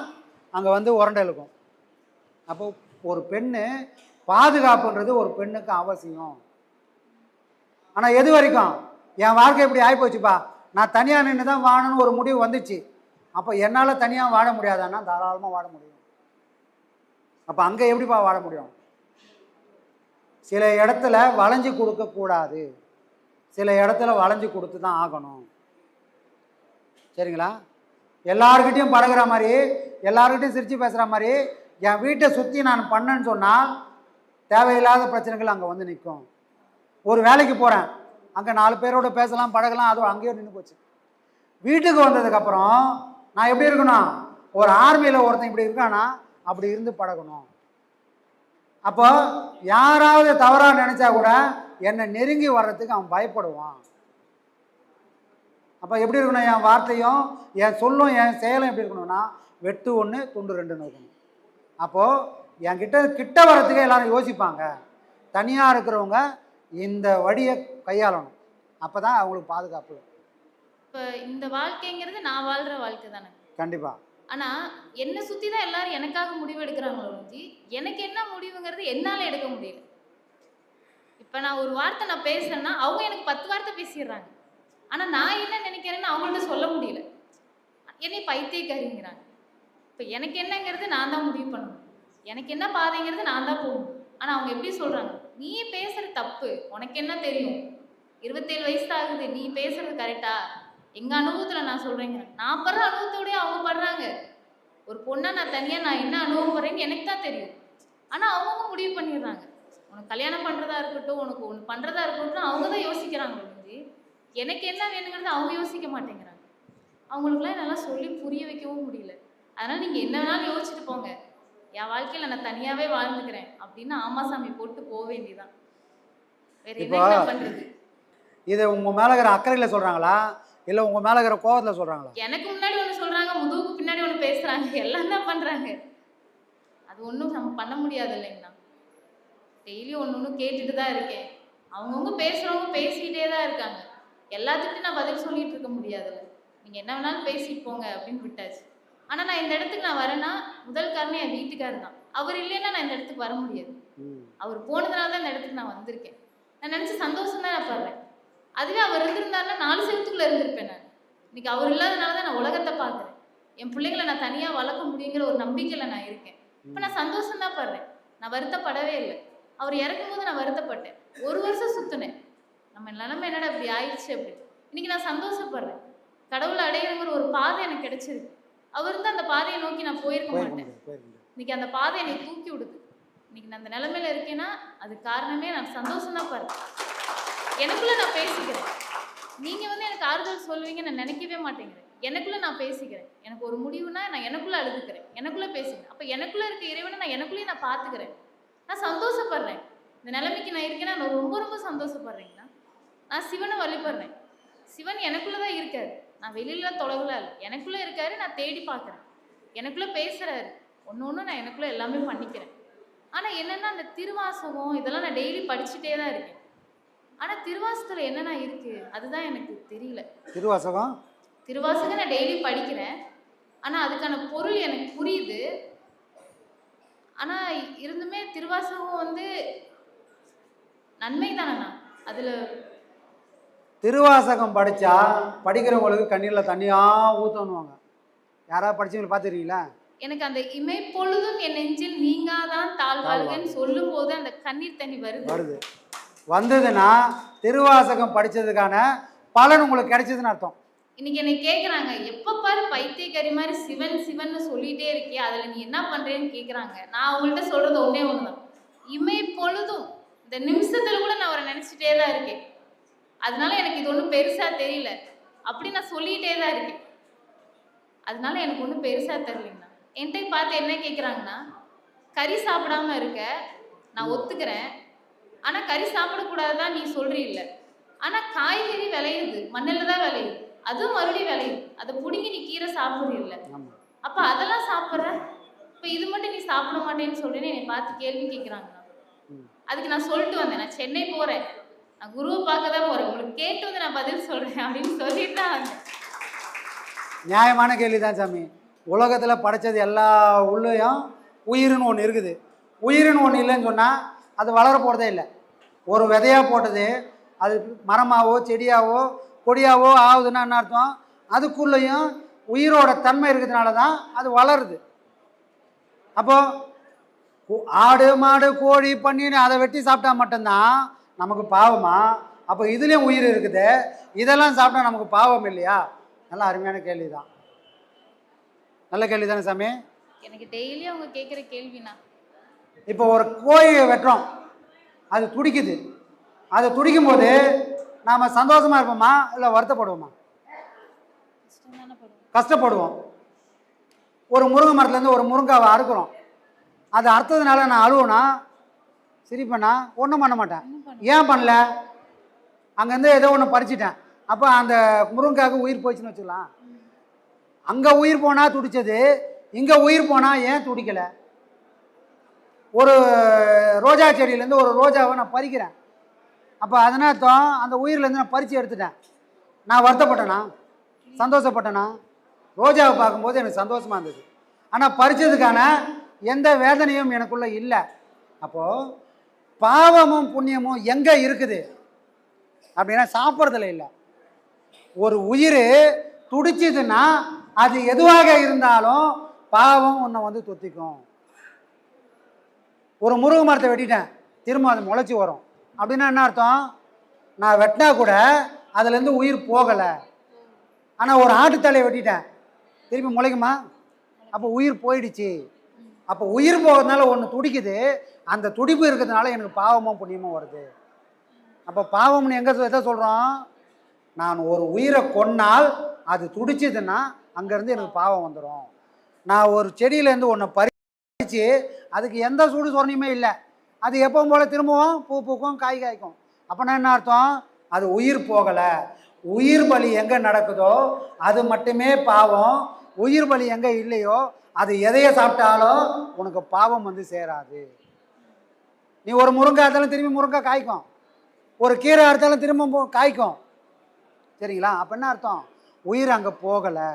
அங்கே வந்து உரண்டை இருக்கும். அப்போ ஒரு பெண்ணு பாதுகாப்புன்றது ஒரு பெண்ணுக்கு அவசியம். ஆனால் எது வரைக்கும் என் வாழ்க்கை இப்படி ஆகிப்போச்சுப்பா, நான் தனியாக நின்று தான் வாழணும்னு ஒரு முடிவு வந்துச்சு. அப்போ என்னால் தனியாக வாழ முடியாதான்னா தாராளமாக வாழ முடியும். அப்போ அங்கே எப்படிப்பா வாழ முடியும்? சில இடத்துல வளைஞ்சு கொடுக்கக்கூடாது, சில இடத்துல வளைஞ்சு கொடுத்து தான் ஆகணும். சரிங்களா? எல்லாருக்கிட்டையும் பழகிற மாதிரி, எல்லாருக்கிட்டையும் சிரித்து பேசுகிற மாதிரி என் வீட்டை சுற்றி நான் பண்ணேன்னு சொன்னால் தேவையில்லாத பிரச்சனைகள் அங்கே வந்து நிற்கும். ஒரு வேலைக்கு போகிறேன், அங்கே 4 பேரோட பேசலாம் பழகலாம், அதுவும் அங்கேயே நின்று போச்சு. வீட்டுக்கு வந்ததுக்கப்புறம் நான் எப்படி இருக்கணும்? ஒரு ஆர்மியில் ஒருத்தன் இப்படி இருக்கானா அப்படி இருந்து பழகணும். அப்போ யாராவது தவறாக நினச்சா கூட என்னை நெருங்கி வர்றதுக்கு அவன் பயப்படுவான். அப்போ எப்படி இருக்கணும், என் வார்த்தையும் என் சொல்லும் என் செயலும் எப்படி இருக்கணும்னா வெட்டு 1 துண்டு 2ன்னு இருக்கணும். அப்போது கிட்ட வர்றதுக்கே எல்லாரும் யோசிப்பாங்க. தனியாக இருக்கிறவங்க இந்த வழியை கையாளணும். அப்போ தான் அவங்களுக்கு பாதுகாப்பு. இப்போ இந்த வாழ்க்கைங்கிறது நான் வாழ்கிற வாழ்க்கை தானே. கண்டிப்பாக. ஆனால் என்னை சுற்றி தான் எல்லாரும் எனக்காக முடிவு எடுக்கிறாங்களோ ஒழிஞ்சு எனக்கு என்ன முடிவுங்கிறது என்னால் எடுக்க முடியல. இப்போ நான் ஒரு வார்த்தை நான் பேசுகிறேன்னா அவங்க எனக்கு 10 வார்த்தை பேசிடுறாங்க. ஆனால் நான் என்ன நினைக்கிறேன்னு அவங்கள்ட்ட சொல்ல முடியல. என்னை பைத்தியக்காரிங்கிறாங்க. இப்போ எனக்கு என்னங்கிறது நான் தான் முடிவு பண்ணணும். எனக்கு என்ன பாதைங்கிறது நான் தான் போகணும். ஆனால் அவங்க எப்படி சொல்கிறாங்க, நீ பேசுகிற தப்பு, உனக்கு என்ன தெரியும், 27 வயசு தான் ஆகுது, நீ பேசுகிறது கரெக்டா, எங்கள் அனுபவத்தில் நான் சொல்கிறேங்கிறேன். நான் படுற அனுபவத்தோடய அவங்க படுறாங்க. ஒரு பொண்ணை நான் தனியாக நான் என்ன அனுபவப்படுறேன்னு எனக்கு தான் தெரியும். ஆனால் அவங்க முடிவு பண்ணிடுறாங்க. உனக்கு கல்யாணம் பண்ணுறதா இருக்கட்டும், உனக்கு ஒன்று பண்ணுறதா இருக்கட்டும், அவங்க தான் யோசிக்கிறாங்க ஒழிஞ்சு எனக்கு என்ன வேணுங்கிறது அவங்க யோசிக்க மாட்டேங்கிறாங்க. அவங்களுக்குலாம் என்னால் சொல்லி புரிய வைக்கவும் முடியல. அதனால் நீங்கள் என்ன வேணாலும் யோசிச்சுட்டு போங்க, என் வாழ்க்கையில் நான் தனியாகவே வாழ்ந்துக்கிறேன் அப்படின்னு ஆமாசாமி போட்டு போக வேண்டியதான். வேறு என்ன பண்ணுறது? இதை உங்கள் மேலே இருக்கிற அக்கறையில் சொல்கிறாங்களா இல்லை உங்கள் மேலே இருக்கிற கோவத்தில் சொல்கிறாங்களா? எனக்கு முன்னாடி ஒன்று சொல்கிறாங்க, முதுகுக்கு பின்னாடி ஒன்று பேசுகிறாங்க, எல்லாம் தான் பண்ணுறாங்க. அது ஒன்றும் நம்ம பண்ண முடியாது இல்லைங்கண்ணா. டெய்லி ஒன்று கேட்டுட்டு தான் இருக்கேன். அவங்கவுங்க பேசுகிறவங்க பேசிக்கிட்டே தான் இருக்காங்க. எல்லாத்துக்கிட்டும் நான் பதில் சொல்லிகிட்டு இருக்க முடியாதுல்ல. நீங்கள் என்ன வேணாலும் பேசிட்டு போங்க அப்படின்னு விட்டாச்சு. ஆனால் நான் இந்த இடத்துக்கு நான் வரேன்னா முதல் காரணம் என் வீட்டுக்காரர் தான். அவர் இல்லைன்னா நான் இந்த இடத்துக்கு வர முடியாது. அவர் போனதுனால தான் இந்த இடத்துக்கு நான் வந்திருக்கேன். நான் நினச்சி சந்தோஷம் தான் நான் படுறேன். அதுவே அவர் இருந்திருந்தாருன்னா 4 செவத்துக்குள்ளே இருந்திருப்பேன் நான். இன்னைக்கு அவர் இல்லாதனால தான் நான் உலகத்தை பார்க்குறேன். என் பிள்ளைங்களை நான் தனியாக வளர்க்க முடியுங்கிற ஒரு நம்பிக்கையில் நான் இருக்கேன். இப்போ நான் சந்தோஷம் தான் படுறேன். நான் வருத்தப்படவே இல்லை. அவர் இறக்கும்போது நான் வருத்தப்பட்டேன். 1 வருஷம் சுற்றினேன். நம்ம நிலைமை என்னடா இப்படி ஆயிடுச்சு அப்படின்னு. இன்னைக்கு நான் சந்தோஷப்படுறேன். கடவுளை அடையிறங்கிற ஒரு பாதை எனக்கு கிடைச்சிருக்கு. அவர் இருந்தால் அந்த பாதையை நோக்கி நான் போயிருக்க மாட்டேன். இன்னைக்கு அந்த பாதை என்னை தூக்கி விடுது. இன்னைக்கு நான் அந்த நிலைமையில இருக்கேன்னா அது காரணமே நான் சந்தோஷம் தான் படுறேன். எனக்குள்ள நான் பேசிக்கிறேன். நீங்க எனக்கு ஆறுதல் சொல்லுவீங்க நான் நினைக்கவே மாட்டேங்கிறேன். எனக்குள்ள நான் பேசிக்கிறேன். எனக்கு ஒரு முடிவுனா நான் எனக்குள்ள அழுதுக்கிறேன், எனக்குள்ள பேசிக்கிறேன். அப்ப எனக்குள்ள இருக்க இறைவனை நான் எனக்குள்ளேயே நான் பார்த்துக்கிறேன். நான் சந்தோஷப்படுறேன். இந்த நிலைமைக்கு நான் இருக்கேன்னா நான் ரொம்ப ரொம்ப சந்தோஷப்படுறேங்கண்ணா. நான் சிவனை வழிபடுறேன். சிவன் எனக்குள்ளதான் இருக்காரு. நான் வெளியில தொலைவுல இல்லை, எனக்குள்ள இருக்காரு. நான் தேடி பார்க்குறேன். எனக்குள்ள பேசுறாரு. ஒன்று நான் எனக்குள்ள எல்லாமே பண்ணிக்கிறேன். ஆனால் என்னன்னா அந்த திருவாசகம் இதெல்லாம் நான் டெய்லி படிச்சுட்டே தான் இருக்கேன். ஆனால் திருவாசகத்தில் என்னென்ன இருக்கு அதுதான் எனக்கு தெரியல. திருவாசகம் நான் டெய்லி படிக்கிறேன். ஆனால் அதுக்கான பொருள் எனக்கு புரியுது. ஆனால் இருந்துமே திருவாசகம் நன்மை தானேண்ணா. அதில் திருவாசகம் படித்தா படிக்கிறவங்களுக்கு கண்ணீரில் தண்ணியாக ஊற்றணுவாங்க. யாராவது படிச்சவங்களை பார்த்துருக்கீங்களா? எனக்கு அந்த இமை பொழுதும் என் நெஞ்சில் நீங்காதான் தாழ்வாழ்கன்னு சொல்லும் போது அந்த கண்ணீர் தண்ணி வருது. வந்ததுன்னா திருவாசகம் படித்ததுக்கான பலன் உங்களுக்கு கிடைச்சதுன்னு அர்த்தம். இன்னைக்கு என்னை கேட்குறாங்க, எப்போ பாரு பைத்தியக்காரி மாதிரி சிவன் சிவன்னு சொல்லிகிட்டே இருக்கியா, அதில் நீ என்ன பண்ணுறேன்னு கேட்குறாங்க. நான் அவங்கள்ட்ட சொல்கிறது ஒன்றே ஒன்று தான். இமை பொழுதும் இந்த நிமிஷத்தில் கூட நான் அவரை நினச்சிட்டே தான் இருக்கேன். அதனால எனக்கு இது ஒன்றும் பெருசாக தெரியல. அப்படி நான் சொல்லிகிட்டே தான் இருக்கேன். அதனால எனக்கு ஒன்றும் பெருசாக தெரியலைங்கண்ணா. என்கிட்ட பார்த்து என்ன கேட்குறாங்கன்னா, கறி சாப்பிடாம இருக்க நான் ஒத்துக்கிறேன். ஆனால் கறி சாப்பிடக்கூடாதுதான் நீ சொல்கிறீல்ல. ஆனால் காய்கறி விளையுது, மண்ணில் தான் விளையுது, அதுவும் மறுபடியும் விளையுது. அதை பிடுங்கி நீ கீரை சாப்பிட்றீல்ல, அப்போ அதெல்லாம் சாப்பிட்ற. இப்போ இது மட்டும் நீ சாப்பிட மாட்டேன்னு சொல்கிறேன்னு என்னை பார்த்து கேள்வி கேட்குறாங்கண்ணா. அதுக்கு நான் சொல்லிட்டு வந்தேன், நான் சென்னை போகிறேன், நான் குருவை பார்க்க தான் போகிறேன், உங்களுக்கு கேட்டு நான் பதில் சொல்கிறேன் அப்படின்னு சொல்லிட்டு தான் வந்தேன். நியாயமான கேள்வி தான் சாமி. உலகத்தில் படைச்சது எல்லா உள்ளேயும் உயிர்னு ஒன்று இருக்குது. உயிர்னு ஒன்று இல்லைன்னு சொன்னால் அது வளர போகிறதே இல்லை. ஒரு விதையாக போட்டது அது மரமாவோ செடியாவோ கொடியாவோ ஆகுதுன்னா என்ன அர்த்தம்? அதுக்குள்ளேயும் உயிரோட தன்மை இருக்கிறதுனால தான் அது வளருது. அப்போது ஆடு மாடு கோழி பன்னின்னு அதை வெட்டி சாப்பிட்டா மட்டும்தான் நமக்கு பாவமா? அப்போ இதுலேயும் உயிர் இருக்குது, இதெல்லாம் சாப்பிட்டா நமக்கு பாவம் இல்லையா? நல்ல அருமையான கேள்வி தான். நல்ல கேள்வி தானே சாமி? எனக்கு டெய்லி அவங்க கேட்குற கேள்வினா, இப்போ ஒரு கோழியை வெட்டுறோம், அது துடிக்குது. அது துடிக்கும் போது நாம் சந்தோஷமாக இருப்போமா இல்லை வருத்தப்படுவோமா? கஷ்டப்படுவோம். ஒரு முருங்கை மரத்துலேருந்து ஒரு முருங்காவை அறுக்கிறோம், அது அறுத்ததுனால நான் அழுவேனா சிரிப்பேனா? ஒன்றும் பண்ண மாட்டேன். ஏன் பண்ணல? அங்கேருந்து ஏதோ ஒன்று பறிச்சிட்டேன். அப்போ அந்த முருங்கைக்காக உயிர் போச்சுன்னு வச்சுக்கலாம். அங்கே உயிர் போனால் துடிச்சது, இங்கே உயிர் போனால் ஏன் துடிக்கலை? ஒரு ரோஜா செடியிலேருந்து ஒரு ரோஜாவை நான் பறிக்கிறேன். அப்போ அதனால அந்த உயிர்லேருந்து நான் பறித்து எடுத்துட்டேன். நான் வருத்தப்பட்டேனா? சந்தோஷப்பட்டேனா? ரோஜாவை பார்க்கும்போது எனக்கு சந்தோஷமாக இருந்தது. ஆனால் பறித்ததுக்கான எந்த வேதனையும் எனக்குள்ளே இல்லை. அப்போது பாவமும் புண்ணியமும் எங்கே இருக்குது அப்படின்னா சாப்பிட்றதுல இல்லை. ஒரு உயிர் துடிச்சதுன்னா அது எதுவாக இருந்தாலும் பாவம் உன்னை வந்து தொத்திக்கும். ஒரு முருங்கை மரத்தை வெட்டிட்டேன், திரும்ப அது முளைச்சி வரும் அப்படின்னா என்ன அர்த்தம்? நான் வெட்டினா கூட அதுலேருந்து உயிர் போகலை. ஆனால் ஒரு ஆட்டுத்தலையை வெட்டிட்டேன், திருப்பி முளைக்குமா? அப்போ உயிர் போயிடுச்சு. அப்போ உயிர் போகிறதுனால ஒன்று துடிக்குது, அந்த துடிப்பு இருக்கிறதுனால எனக்கு பாவமும் புண்ணியமும் வருது. அப்போ பாவம்னு எதை சொல்கிறோம்? நான் ஒரு உயிரை கொன்னால் அது துடிச்சதுன்னா அங்கேருந்து எனக்கு பாவம் வந்துடும். நான் ஒரு செடியிலேருந்து ஒன்று பறித்து அதுக்கு எந்த சூடு சொரணியுமே இல்லை, அது எப்பவும் போல் திரும்பவும் பூ பூக்கும், காய் காய்க்கும். அப்போனா என்ன அர்த்தம்? அது உயிர் போகலை. உயிர் பலி எங்கே நடக்குதோ அது மட்டுமே பாவம். உயிர் பலி எங்கே இல்லையோ அது எதையை சாப்பிட்டாலும் உனக்கு பாவம் வந்து சேராது. நீ ஒரு முருங்கை அறுத்தாலும் திரும்பி முருங்கை காய்க்கும், ஒரு கீரை அறுத்தாலும் திரும்ப காய்க்கும். சரிங்களா? அப்போ என்ன அர்த்தம்? உயிர் அங்கே போகலை.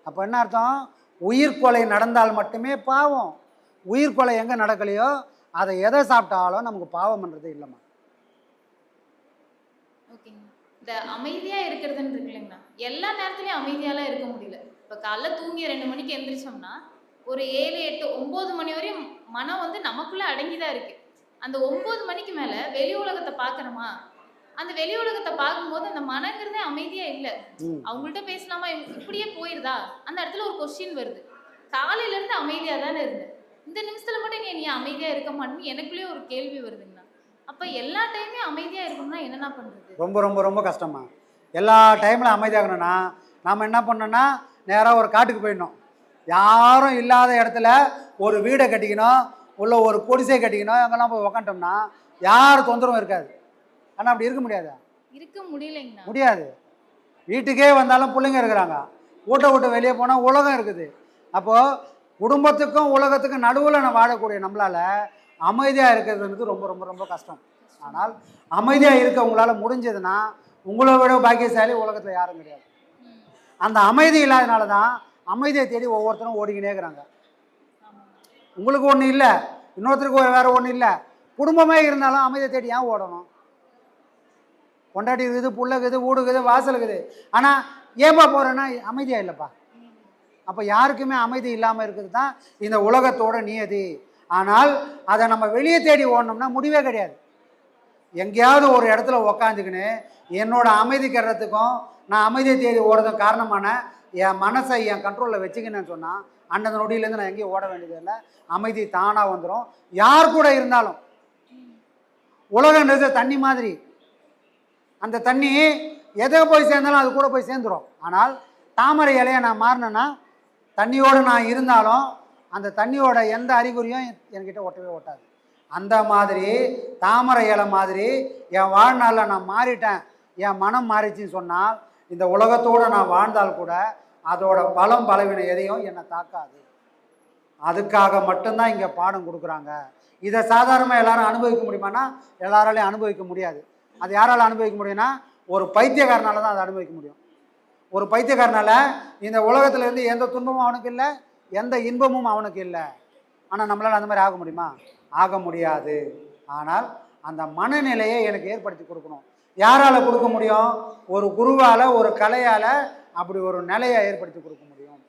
அப்போ என்ன அர்த்தம்? உயிர் கொலை நடந்தால் மட்டுமே பாவம். உயிர் கொலை எங்கே நடக்கலையோ அதை எதை சாப்பிட்டாலும் நமக்கு பாவம்ன்றது இல்லைம்மா. ஓகேங்க. இந்த அமைதியா இருக்கிறதுன்னு இருக்கு இல்லைங்கண்ணா, எல்லா நேரத்துலையும் அமைதியாலாம் இருக்க முடியல. இப்போ காலைல தூங்கி 2 மணிக்கு எந்திரிச்சோம்னா ஒரு 7, 8, 9 மணி வரையும் மனம் வந்து நமக்குள்ள அடங்கிதான் இருக்கு. அந்த 9 மணிக்கு மேல வெளி உலகத்தை பார்க்கணுமா, அந்த வெளி உலகத்தை பார்க்கும்போது அந்த மனங்கிறதே அமைதியா இல்லை. அவங்கள்ட்ட பேசலாமா, இப்படியே போயிருதா, அந்த இடத்துல ஒரு கொஸ்டின் வருது. காலையில இருந்து அமைதியா தானே இருந்தேன், இந்த நிமிஷத்துல மட்டும் நீ அமைதியா இருக்க மாட்டேன்னு எனக்குள்ளேயே ஒரு கேள்வி வருதுங்கண்ணா. அப்ப எல்லா டைமே அமைதியா இருக்கணும்னா என்னென்ன பண்றது? ரொம்ப ரொம்ப ரொம்ப கஷ்டமா. எல்லா டைமில் அமைதியாகணும்னா நாம் என்ன பண்ணோன்னா நேராக ஒரு காட்டுக்கு போயிடணும். யாரும் இல்லாத இடத்துல ஒரு வீடை கட்டிக்கணும், உள்ள ஒரு குடிசை கட்டிக்கணும். அங்கெல்லாம் போய் உக்காண்டோம்னா யார் தொந்தரவும் இருக்காது. ஆனால் அப்படி இருக்க முடியாதா? இருக்க முடியலைங்கண்ணா. முடியாது. வீட்டுக்கே வந்தாலும் பிள்ளைங்க இருக்கிறாங்க, வீட்டை விட்டு வெளியே போனால் உலகம் இருக்குது. அப்போது குடும்பத்துக்கும் உலகத்துக்கும் நடுவில் நான் வாழக்கூடிய நம்மளால் அமைதியாக இருக்கிறதுன்றது ரொம்ப ரொம்ப ரொம்ப கஷ்டம். ஆனால் அமைதியாக இருக்க உங்களால் முடிஞ்சதுன்னா உங்களை விட பாக்கியசாலி உலகத்தில் யாரும் கிடையாது. அந்த அமைதி இல்லாதனால தான் அமைதியை தேடி ஒவ்வொருத்தரும் ஓடிக்கினே இருக்கிறாங்க. உங்களுக்கு ஒன்று இல்லை, இன்னொருத்தருக்கு வேறு ஒன்றும் இல்லை, குடும்பமே இருந்தாலும் அமைதியை தேடி ஏன் ஓடணும்? கொண்டாடி இருக்குது, புள்ள இருக்குது, வீடு இருக்குது, வாசல் இருக்குது, ஆனால் ஏன்பா போகிறேன்னா அமைதியாக இல்லைப்பா. அப்போ யாருக்குமே அமைதி இல்லாமல் இருக்குது தான் இந்த உலகத்தோட நியதி. ஆனால் அதை நம்ம வெளியே தேடி ஓடணும்னா முடிவே கிடையாது. எங்கேயாவது ஒரு இடத்துல உக்காந்துக்கின்னு என்னோட அமைதி கெடுறதுக்கும் நான் அமைதியை தேடி ஓடுறதுக்கும் காரணமான என் மனசை என் கண்ட்ரோலில் வச்சுக்கின்னு சொன்னால் அந்தந்த நொடியிலேருந்து நான் எங்கேயும் ஓட வேண்டியதில்லை, அமைதி தானாக வந்துடும். யார் கூட இருந்தாலும் உலகன்றது தண்ணி மாதிரி, அந்த தண்ணி எதை போய் சேர்ந்தாலும் அது கூட போய் சேர்ந்துடும். ஆனால் தாமரை இலையை நான் மாறினேன்னா தண்ணியோடு நான் இருந்தாலும் அந்த தண்ணியோட எந்த அறிகுறியும் என்கிட்ட ஒட்டவே ஒட்டாது. அந்த மாதிரி தாமரை இலை மாதிரி என் வாழ்நாளில் நான் மாறிட்டேன், என் மனம் மாறிச்சின்னு சொன்னால் இந்த உலகத்தோடு நான் வாழ்ந்தால் கூட அதோட பலம் பலவீனம் எதையும் என்னை தாக்காது. அதுக்காக மட்டும்தான் இங்கே பாடம் கொடுக்குறாங்க. இதை சாதாரணமாக எல்லாரும் அனுபவிக்க முடியுமானா எல்லாராலையும் அனுபவிக்க முடியாது. அது யாரால் அனுபவிக்க முடியும்னா ஒரு பைத்தியக்காரனால தான் அதை அனுபவிக்க முடியும். ஒரு பைத்தியக்காரனால் இந்த உலகத்துலேருந்து எந்த துன்பமும் அவனுக்கு இல்லை, எந்த இன்பமும் அவனுக்கு இல்லை. ஆனால் நம்மளால் அந்த மாதிரி ஆக முடியுமா? ஆக முடியாது. ஆனால் அந்த மனநிலையை எனக்கு ஏற்படுத்தி கொடுக்கணும். யாரால் கொடுக்க முடியும்? ஒரு குருவால், ஒரு கலையால் அப்படி ஒரு நிலையை ஏற்படுத்தி கொடுக்க முடியும்.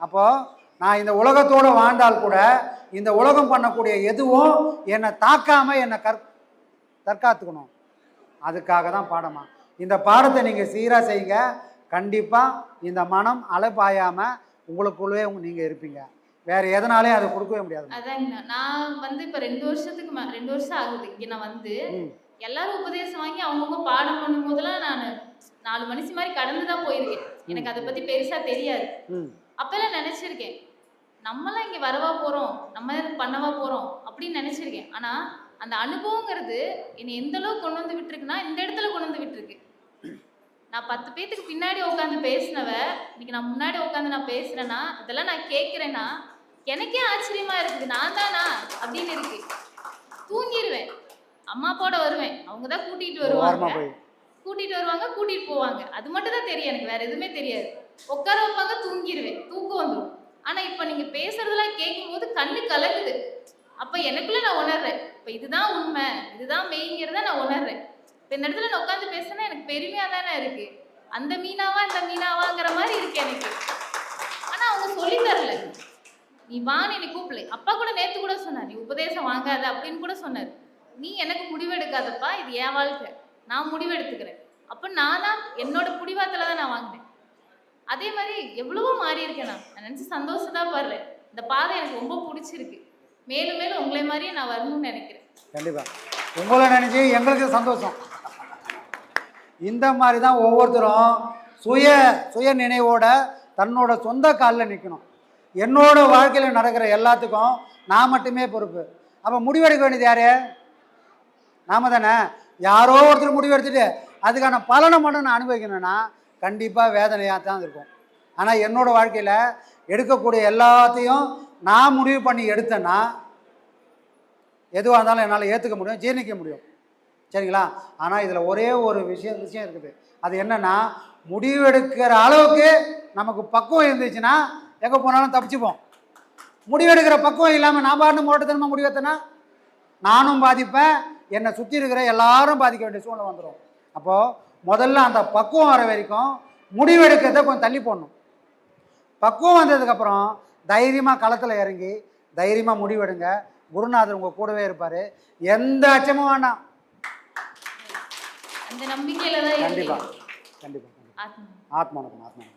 அப்போது நான் இந்த உலகத்தோடு வாழ்ந்தால் கூட இந்த உலகம் பண்ணக்கூடிய எதுவும் என்னை தாக்காமல் என்னை தற்காத்துக்கணும். அதுக்காக தான் பாடமா. இந்த பாடத்தை நீங்கள் சீராக செய்யுங்க, கண்டிப்பாக இந்த மனம் அலைப்பாயாமல் உங்களுக்குள்ளே நீங்கள் இருப்பீங்க. வேறு எதனாலையும் அதை கொடுக்கவே முடியாது. அதாங்கண்ணா, நான் வந்து இப்போ 2 வருஷம் ஆகுது இங்கே நான் வந்து. எல்லாரும் உபதேசம் வாங்கி அவங்கவுங்க பாடம் பண்ணும் போதெல்லாம் நான் 4 மனுஷி மாதிரி கடந்து தான் போயிருக்கேன். எனக்கு அதை பற்றி பெருசாக தெரியாது. அப்பெல்லாம் நினச்சிருக்கேன் நம்மளாம் இங்கே வரவா போகிறோம், நம்ம பண்ணவா போகிறோம் அப்படின்னு நினச்சிருக்கேன். ஆனால் அந்த அனுபவங்கிறது என்னை எந்த அளவுக்கு கொண்டு வந்து விட்டுருக்குன்னா இந்த இடத்துல கொண்டு வந்து விட்டுருக்கு. நான் 10 பேத்துக்கு பின்னாடி உட்காந்து பேசினவ இன்னைக்கு நான் முன்னாடி உட்காந்து நான் பேசுறேன்னா இதெல்லாம் நான் கேட்குறேன்னா எனக்கே ஆச்சரியமா இருக்குது. நான் தானா அப்படின்னு இருக்கு. தூங்கிடுவேன், அம்மா அப்பாவோட வருவேன், அவங்க தான் கூட்டிட்டு வருவாங்க, கூட்டிட்டு போவாங்க. அது மட்டும் தான் தெரியும், எனக்கு வேற எதுவுமே தெரியாது. உட்கார வைப்பாங்க, தூங்கிடுவேன், தூக்கம் வந்துடும். ஆனா இப்ப நீங்க பேசுறதெல்லாம் கேட்கும்போது கண்ணு கலங்குது. அப்ப எனக்குள்ள நான் உணர்றேன், இப்ப இதுதான் உண்மை, இதுதான் மெய்ங்கிறத நான் உணர்றேன். இப்ப இந்த இடத்துல நான் உட்காந்து பேசுனா எனக்கு பெருமையா தானே இருக்கு. அந்த மீனாவா இந்த மீனாவாங்கிற மாதிரி இருக்கு எனக்கு. ஆனா அவங்க சொல்லி தரல, நீ வான்னு என்னை கூப்பிடல. அப்பா கூட நேத்து கூட சொன்னார், நீ உபதேசம் வாங்காத அப்படின்னு கூட சொன்னார். நீ எனக்கு முடிவெடுக்காதப்பா, இது என் வாழ்க்கை, நான் முடிவெடுத்துக்கிறேன். அப்ப நானா என்னோட புடிவாத்துல தான் நான் வாங்கினேன். அதே மாதிரி எவ்வளவோ மாறி இருக்கேன். நான் நினைச்சு சந்தோஷம் படுறேன். இந்த பாதை எனக்கு ரொம்ப பிடிச்சிருக்கு. மேலும் மேலும் உங்களை மாதிரியே நான் வரணும்னு நினைக்கிறேன். கண்டிப்பா உங்களை நினைச்சு எங்களுக்கு சந்தோஷம். இந்த மாதிரி தான் ஒவ்வொருத்தரும் சுய நினைவோட தன்னோட சொந்த காலில் நிற்கணும். என்னோட வாழ்க்கையில் நடக்கிற எல்லாத்துக்கும் நான் மட்டுமே பொறுப்பு. அப்போ முடிவெடுக்க வேண்டியது யாரு? நாம தானே. யாரோ ஒருத்தர் முடிவெடுத்துட்டு அதுக்கான பலனை மட்டும் நான் அனுபவிக்கணும்னா கண்டிப்பாக வேதனையாக தான் இருக்கும். ஆனால் என்னோட வாழ்க்கையில் எடுக்கக்கூடிய எல்லாத்தையும் நான் முடிவு பண்ணி எடுத்தேன்னா எதுவாக இருந்தாலும் என்னால் ஏற்றுக்க முடியும், ஜீர்ணிக்க முடியும். சரிங்களா? ஆனால் இதில் ஒரே ஒரு விஷயம் இருக்குது. அது என்னென்னா, முடிவெடுக்கிற அளவுக்கு நமக்கு பக்குவம் இருந்துச்சுன்னா எங்கே போனாலும் தப்பிச்சுப்போம். முடிவெடுக்கிற பக்குவம் இல்லாமல் நான் பாட்டு முரட்டுத்தனமாக முடிவெடுத்தேன்னா நானும் பாதிப்பேன், என்னை சுற்றி இருக்கிற எல்லாரும் பாதிக்க வேண்டிய சூழ்நிலை வந்துடும். அப்போது முதல்ல அந்த பக்குவம் வர வரைக்கும் முடிவெடுக்கிறத கொஞ்சம் தள்ளி போடணும். பக்குவம் வந்ததுக்கப்புறம் தைரியமாக களத்தில் இறங்கி தைரியமாக முடிவெடுங்க. குருநாதர் உங்கள் கூடவே இருப்பார். எந்த அச்சமும் வேண்டாம். அந்த நம்பிக்கையில தான் கண்டிப்பாக ஆத்மானக்கம்.